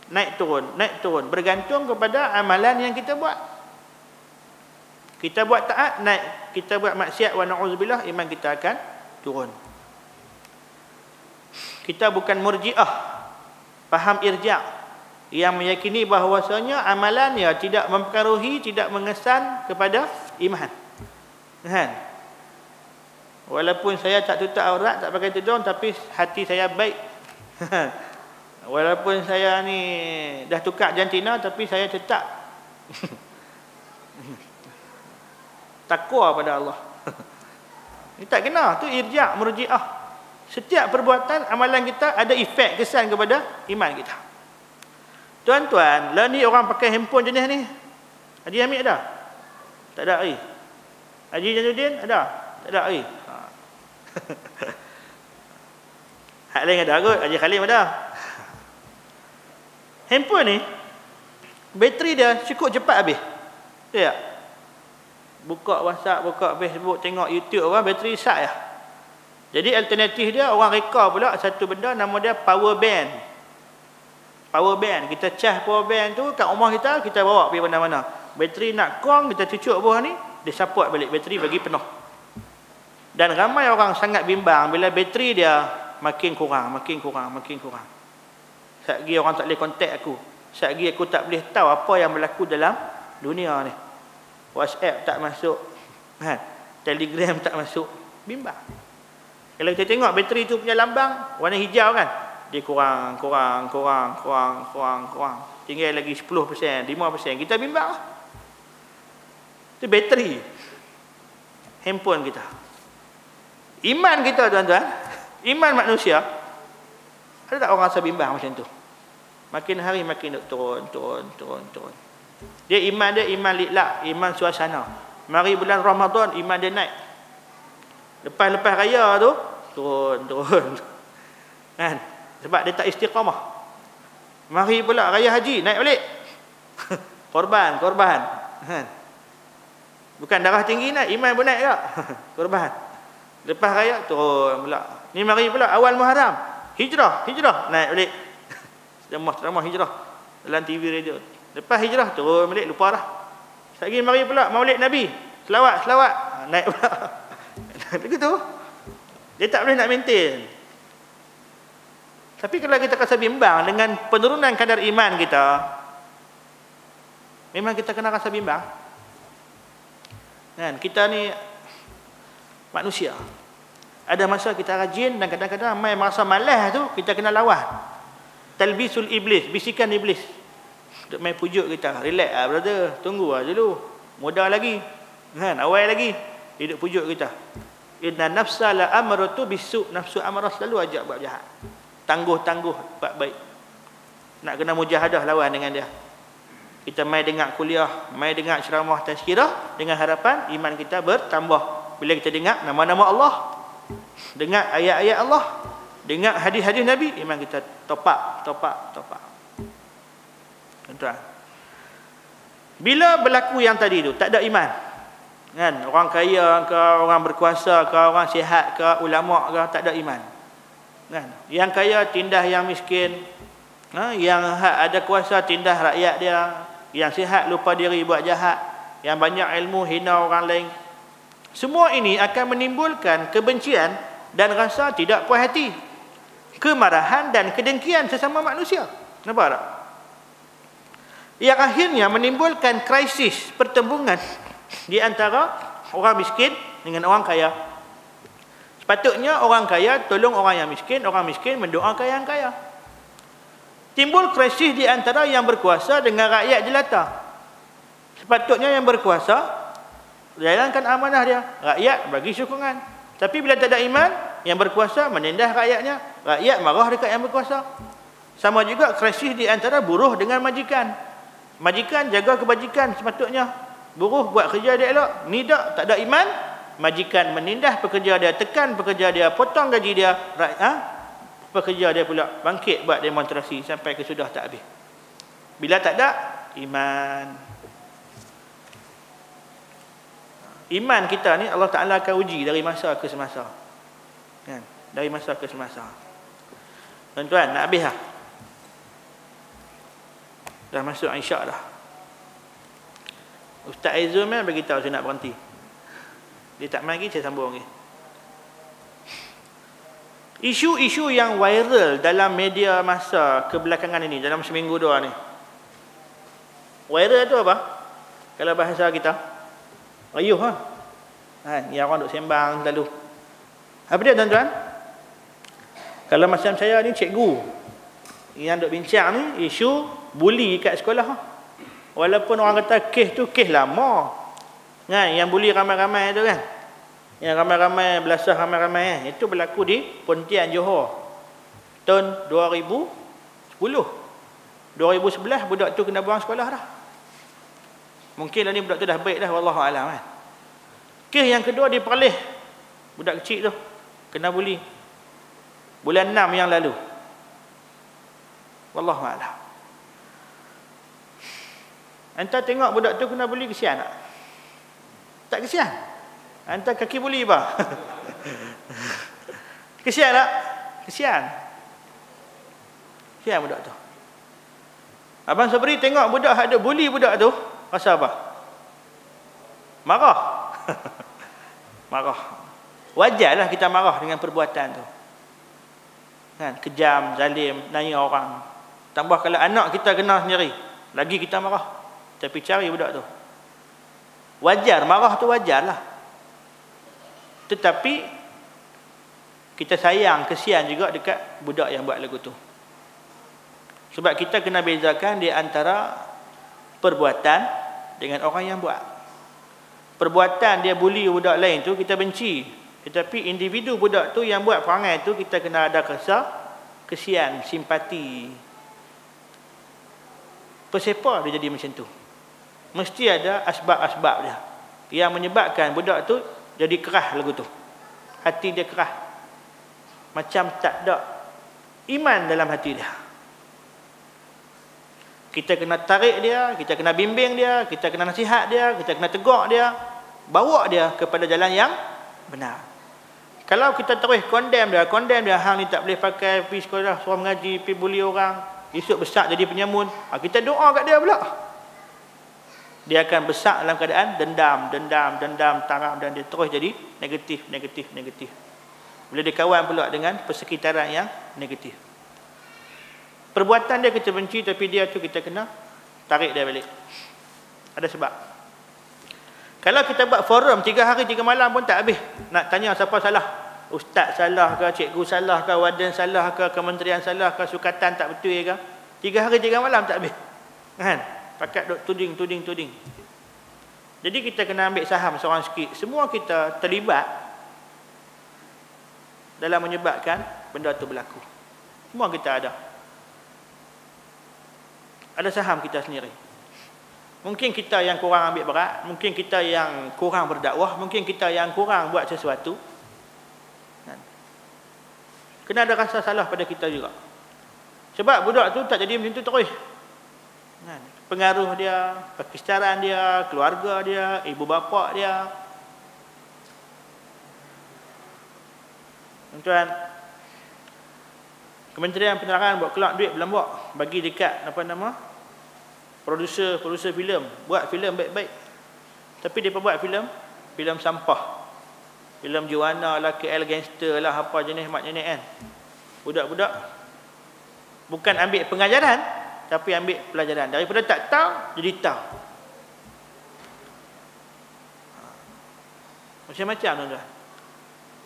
naik turun. Bergantung kepada amalan yang kita buat. Kita buat taat, naik. Kita buat maksiat, wa na'udzubillah, iman kita akan turun. Kita bukan murji'ah, faham irja', yang meyakini bahawasanya amalannya tidak mempengaruhi, tidak mengesan kepada iman. Kan? Walaupun saya tak tutup aurat, tak pakai tudung, tapi hati saya baik. Walaupun saya ni dah tukar jantina, tapi saya tetap takwa pada Allah. Ini tak kena, tu irja', murji'ah. Setiap perbuatan amalan kita ada efek kesan kepada iman kita. Tuan-tuan, lah ni orang pakai handphone jenis ni. Haji Hamid ada? Tak ada. Haji Jainuddin ada? Tak ada. Hak lain ada kot, Haji Khalim ada. Handphone ni bateri dia cukup cepat habis. Betul tak? Buka WhatsApp, buka Facebook, tengok YouTube orang, bateri sat ya. Jadi alternatif dia, orang reka pula satu benda nama dia power bank. Power bank, kita cas power bank tu kat rumah kita, kita bawa pergi mana-mana. Bateri nak kong, kita cucuk bawah ni, dia support balik bateri bagi penuh. Dan ramai orang sangat bimbang bila bateri dia makin kurang. Satgi orang tak boleh kontak aku. Satgi aku tak boleh tahu apa yang berlaku dalam dunia ni. WhatsApp tak masuk. Kan? Telegram tak masuk, bimbang. Kalau kita tengok bateri tu punya lambang warna hijau kan, dia kurang. Tinggal lagi 10%, 5%, kita bimbang lah. Itu bateri handphone kita. Iman kita tuan-tuan, iman manusia, ada tak orang rasa bimbang macam tu? Makin hari makin turun. Dia iman litlak, iman suasana. Mari bulan Ramadan, iman dia naik. Lepas raya tu turun. Kan? Sebab dia tak istiqamah. Mari pula raya haji, naik balik. korban. Kan? Bukan darah tinggi naik, iman pun naik tak? Korban. Lepas raya turun pula. Ni mari pula awal Muharram, hijrah, naik balik. Ceramah hijrah dalam TV radio. Lepas hijrah turun balik, lupa dah. Lagi mari pula Maulid Nabi, selawat, naik pula. Begitu. Dia tak boleh nak maintain. Tapi kalau kita rasa bimbang dengan penurunan kadar iman kita, memang kita kena rasa bimbang. Kan, kita ni manusia. Ada masa kita rajin dan kadang-kadang mai masa malas tu kita kena lawan. Talbisul iblis, bisikan iblis. Untuk main pujuk kita, relax lah brother, tunggu lah dulu, muda lagi, kan, awal lagi, hidup pujuk kita. Inna nafsa la amaratu bisu, nafsu amarah selalu ajak buat jahat, tangguh buat baik. Nak kena mujahadah lawan dengan dia. Kita mai dengar kuliah, mai dengar ceramah tazkirah dengan harapan iman kita bertambah. Bila kita dengar nama-nama Allah, dengar ayat-ayat Allah, dengar hadis-hadis Nabi, iman kita top up. Tuan-tuan, bila berlaku yang tadi tu, tak ada iman, kan, orang kaya ke, orang berkuasa ke, orang sihat ke, ulama ke, tak ada iman, kan. Yang kaya tindah yang miskin, yang ada kuasa tindah rakyat dia, yang sihat lupa diri buat jahat, yang banyak ilmu hina orang lain. Semua ini akan menimbulkan kebencian dan rasa tidak puas hati, kemarahan dan kedengkian sesama manusia. Nampak tak? Yang akhirnya menimbulkan krisis pertembungan di antara orang miskin dengan orang kaya. Sepatutnya orang kaya tolong orang yang miskin, orang miskin mendoakan yang kaya. Timbul krisis di antara yang berkuasa dengan rakyat jelata. Sepatutnya yang berkuasa jalankan amanah dia, rakyat bagi sokongan. Tapi bila tak ada iman, yang berkuasa menindas rakyatnya, rakyat marah dekat yang berkuasa. Sama juga krisis di antara buruh dengan majikan. Majikan jaga kebajikan sepatutnya, buruh buat kerja dia elok. Ni tak ada iman, majikan menindas pekerja dia, tekan pekerja dia, potong gaji dia, pekerja dia pula bangkit buat demonstrasi sampai ke sudah tak habis. Bila tak ada iman, iman kita ni Allah Ta'ala akan uji dari masa ke semasa, kan? Dari masa ke semasa. Tuan-tuan, nak habis lah. Dah masuk Isyak dah. Ustaz Aizul bagi tahu saya nak berhenti. Dia tak main lagi, saya sambung lagi. Isu-isu yang viral dalam media masa kebelakangan ini, dalam seminggu dua ni. Viral tu apa? Kalau bahasa kita, ayuh ha. Yang orang duk sembang selalu. Apa dia tuan-tuan? Kalau macam saya ni cikgu, yang duk bincang ni isu buli kat sekolah. Walaupun orang kata kes tu kes lama, kan, yang buli ramai-ramai tu kan, yang ramai-ramai, belasah ramai-ramai, itu berlaku di Pontian, Johor tahun 2010. 2011 budak tu kena buang sekolah dah. Mungkin lah ni budak tu dah baik dah, wallahu alam kan. Kes yang kedua di Perlis, budak kecil tu kena buli bulan 6 yang lalu, wallahu alam. Anta tengok budak tu kena buli, kesian tak? Tak kesian? Anta kaki buli apa? Kesian tak? Kesian. Kesian budak tu. Abang Sabri tengok budak ada buli budak tu, rasa apa? Marah. Marah. Wajarlah kita marah dengan perbuatan tu. Kan, kejam, zalim, naya orang. Tambah kalau anak kita kena sendiri, lagi kita marah. Tapi cari budak tu. Wajar, marah tu wajar lah. Tetapi kita sayang, kesian juga dekat budak yang buat lagu tu. Sebab kita kena bezakan di antara perbuatan dengan orang yang buat. Perbuatan dia bully budak lain tu kita benci. Tetapi individu budak tu yang buat perangai tu kita kena ada rasa kesian, simpati. Persepa dia jadi macam tu. Mesti ada asbab-asbab dia yang menyebabkan budak tu jadi kerah lagu tu. Hati dia kerah. Macam tak ada iman dalam hati dia. Kita kena tarik dia, kita kena bimbing dia, kita kena nasihat dia, kita kena tegur dia, bawa dia kepada jalan yang benar. Kalau kita terus condemn dia, hang ni tak boleh pakai, pergi sekolah, suruh mengaji, pergi bully orang, esok besar jadi penyamun. Kita doa kat dia pula. Dia akan besar dalam keadaan dendam, taram, dan dia terus jadi negatif. Bila dia kawan pula dengan persekitaran yang negatif. Perbuatan dia kita benci, tapi dia tu kita kena tarik dia balik. Ada sebab. Kalau kita buat forum 3 hari 3 malam pun tak habis. Nak tanya siapa salah. Ustaz salah ke, cikgu salah ke, warden salah ke, kementerian salah ke, sukatan tak betul ke. 3 hari 3 malam tak habis. Kan? Pakat duk tuding. Jadi kita kena ambil saham seorang sikit. Semua kita terlibat dalam menyebabkan benda tu berlaku. Semua kita ada. Ada saham kita sendiri. Mungkin kita yang kurang ambil berat, mungkin kita yang kurang berdakwah, mungkin kita yang kurang buat sesuatu. Kena ada rasa salah pada kita juga. Sebab budak tu tak jadi macam tu terus. Pengaruh dia, perkisaran dia, keluarga dia, ibu bapa dia. Tuan, Kementerian Penerangan buat kelak duit belum buat, bagi dekat produser filem, buat filem baik-baik. Tapi dia buat filem sampah. Filem Joanna lah, KL Gangster lah, apa jenis mak jenis kan. Budak-budak bukan ambil pengajaran, tapi ambil pelajaran. Daripada tak tahu jadi tahu. Macam-macam tuan-tuan.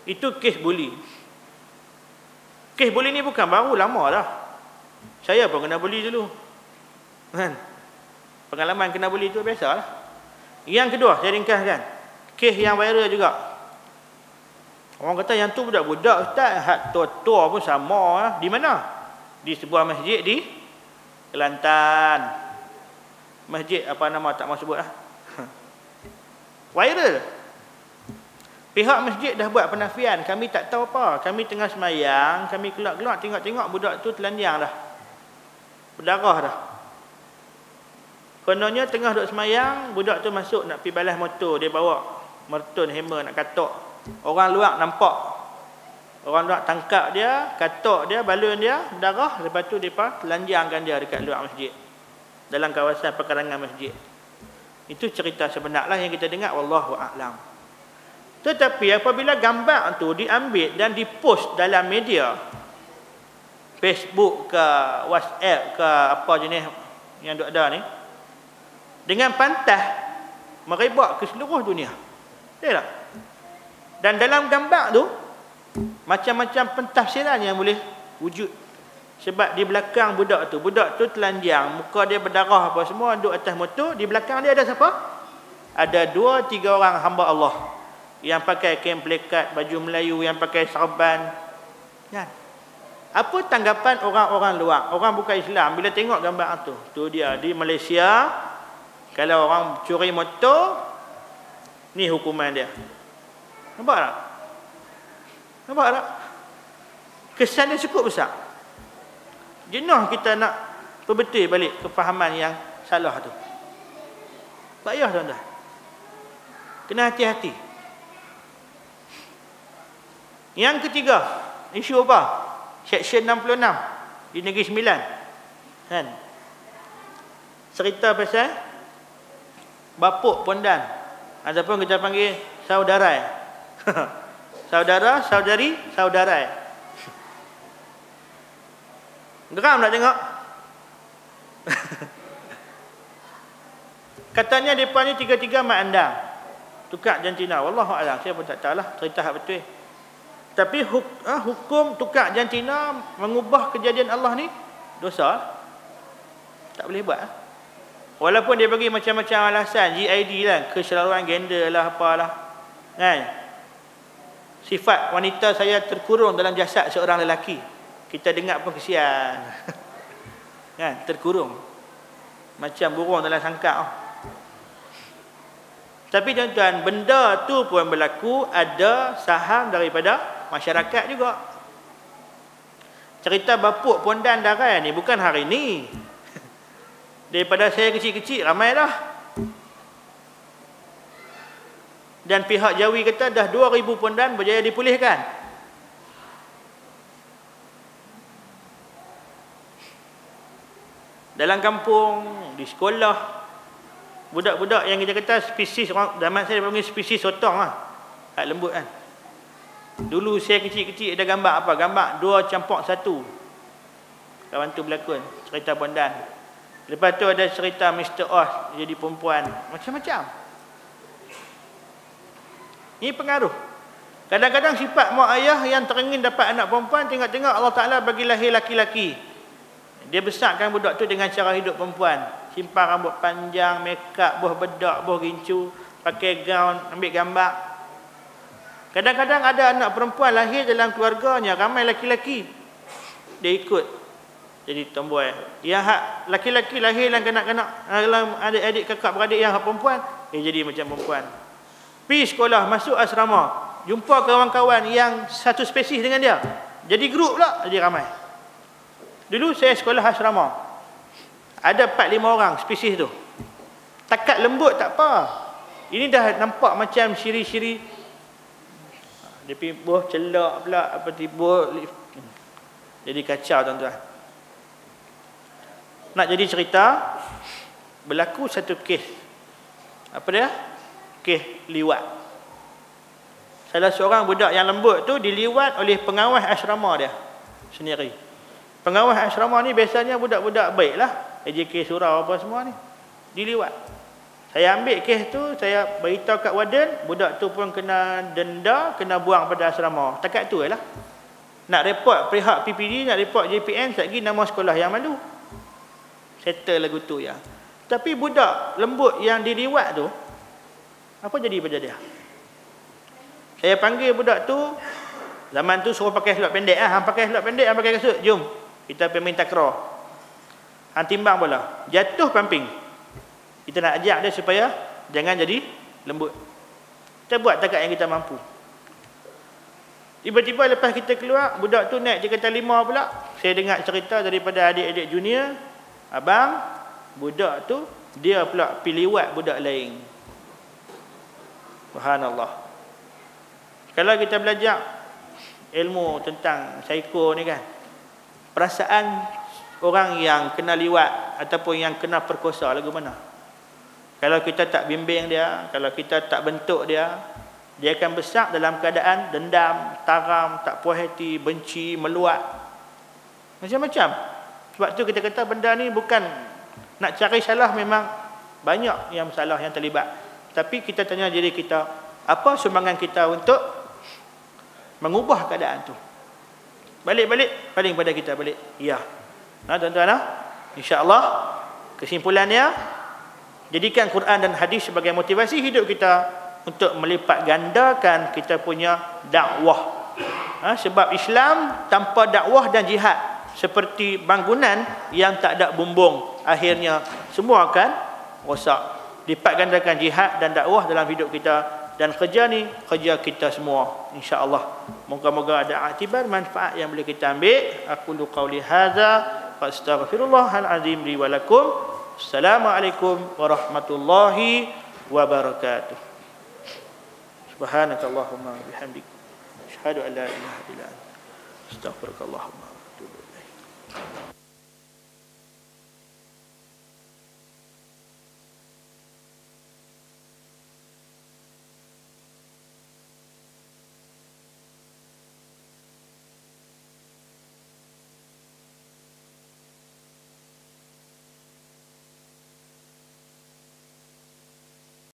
Itu kes bully. Kes bully ni bukan baru, lama dah. Saya pun kena bully dulu. Kan? Pengalaman kena bully tu biasalah. Yang kedua, saya ringkaskan. Kes yang viral juga. Orang kata yang tu budak-budak ustaz, hak tua-tua pun sama lah. Di mana? Di sebuah masjid di Kelantan. Masjid apa nama tak mahu sebut lah. Viral. Pihak masjid dah buat penafian, kami tak tahu apa. Kami tengah semayang, kami keluar-keluar tengok-tengok budak tu telanjang dah. Berdarah dah. Kononnya tengah duduk semayang, budak tu masuk nak pergi balas motor, dia bawa mertun, hammer nak katok. Orang luar nampak. Orang luar tangkap dia, katok dia, balun dia, berdarah, lepas tu depa telanjangkan dia dekat luar masjid. Dalam kawasan pekarangan masjid. Itu cerita sebenarlah yang kita dengar, wallahu a'lam. Tetapi apabila gambar tu diambil dan dipost dalam media, Facebook ke, WhatsApp ke, apa jenis yang ada ni, dengan pantah merebak ke seluruh dunia. Betul tak? Dan dalam gambar tu macam-macam pentafsiran yang boleh wujud. Sebab di belakang budak tu telanjang, muka dia berdarah apa semua, duduk atas motor, di belakang dia ada siapa? Ada 2-3 orang hamba Allah yang pakai kain plekat, baju Melayu, yang pakai sarban. Ya. Apa tanggapan orang-orang luar, orang bukan Islam bila tengok gambar tu? Tu dia di Malaysia, kalau orang curi motor, ni hukuman dia. Nampak tak? Nampak tak? Kesan dia cukup besar. Jenuh kita nak perbetul balik kefahaman yang salah tu. Payah tuan-tuan. Kena hati-hati. Yang ketiga, isu apa? Seksyen 66 di Negeri Sembilan. Kan? Cerita pasal bapuk pondan. Ataupun kita panggil saudarai. Saudara, saudari, saudarai. Geram nak tengok? Katanya mereka ni 3-3 mak andang. tukar jantina. Wallahu a'lam, saya pun tak tahulah cerita hak betul. Tapi hukum tukar jantina mengubah kejadian Allah ni dosa. Tak boleh buat. Walaupun dia bagi macam-macam alasan, GID lah, keseluruhan gender lah, apalah. Kan? Sifat wanita saya terkurung dalam jasad seorang lelaki. Kita dengar pun kesian. Kan? Terkurung. Macam burung dalam sangkar. Tapi tuan-tuan, benda tu pun berlaku, ada saham daripada masyarakat juga. Cerita bapuk pondan darai ni bukan hari ni. Daripada saya kecil-kecil ramai dah. Dan pihak Jawi kata dah 2000 pondan berjaya dipulihkan. Dalam kampung, di sekolah, budak-budak yang kita kata spesies, zaman saya panggil spesies sotong lah. Hak lembut kan. Dulu saya kecil-kecil ada gambar apa? Gambar 2 campur 1. Kawan tu berlakon cerita pondan. Lepas tu ada cerita Mr. Oz jadi perempuan. Macam-macam. Ini pengaruh. Kadang-kadang sifat mak ayah yang teringin dapat anak perempuan, tengok-tengok Allah Ta'ala bagi lahir laki-laki. Dia besarkan budak tu dengan cara hidup perempuan. Simpan rambut panjang, make up, buah bedak, buah gincu, pakai gaun, ambil gambar. Kadang-kadang ada anak perempuan lahir dalam keluarganya, ramai laki-laki. Dia ikut jadi tomboy. Yang hak laki-laki lahir dalam kanak-kanak, dalam adik-adik kakak beradik yang hak perempuan, dia jadi macam perempuan. Pergi sekolah, masuk asrama, jumpa kawan-kawan yang satu spesies dengan dia. Jadi grup pula, jadi ramai. Dulu saya sekolah asrama. Ada 4-5 orang spesies tu. Takat lembut tak apa. Ini dah nampak macam siri-siri. Dia pergi buah celak pula, apa tiba. Jadi kacau tuan-tuan. Nak jadi cerita, berlaku satu kes. Apa dia? Kes liwat. Salah seorang budak yang lembut tu diliwat oleh pengawas asrama dia sendiri. Pengawas asrama ni biasanya budak-budak baik lah. AJK surau apa semua ni. Diliwat. Saya ambil kes tu, saya beritahu kat warden, budak tu pun kena denda, kena buang pada asrama. Takat tu lah. Nak report pihak PPD, nak report JPN, lagi nama sekolah yang malu. Settle lagu tu ya. Tapi budak lembut yang diliwat tu, apa jadi pada dia? Saya panggil budak tu, zaman tu suruh pakai seluar pendek ah, hang pakai seluar pendek, hang pakai kasut, jom. Kita pergi main takraw. Hang timbang bola, jatuh pamping. Kita nak ajak dia supaya jangan jadi lembut. Kita buat takat yang kita mampu. Tiba-tiba lepas kita keluar, budak tu naik Jakarta 5 pula. Saya dengar cerita daripada adik-adik junior, abang, budak tu dia pula piliwat budak lain. Subhanallah. Kalau kita belajar ilmu tentang psiko ni kan, perasaan orang yang kena liwat ataupun yang kena perkosa lagu mana? Kalau kita tak bimbing dia, kalau kita tak bentuk dia, dia akan besar dalam keadaan dendam, taram, tak puas hati, benci, meluat. Macam-macam. Sebab tu kita kata benda ni bukan nak cari salah, memang banyak yang salah yang terlibat. Tapi kita tanya diri kita, apa sumbangan kita untuk mengubah keadaan tu? Balik-balik, paling pada kita balik. Ya. Nah, tuan-tuan, insya-Allah kesimpulannya, jadikan Quran dan hadis sebagai motivasi hidup kita untuk melipat gandakan kita punya dakwah. Sebab Islam tanpa dakwah dan jihad seperti bangunan yang tak ada bumbung, akhirnya semua akan rosak. Lipat gandakan jihad dan dakwah dalam hidup kita, dan kerja ni kerja kita semua, insya-Allah. Moga-moga ada aktibar manfaat yang boleh kita ambil. Aku lu qauli hadza wa astaghfirullahal azim li wa lakum. Assalamualaikum warahmatullahi wabarakatuh. Subhanakallahumma bihamdik, asyhadu an la ilaha illa anta, astaghfirukallahumma wa atubu ilaik.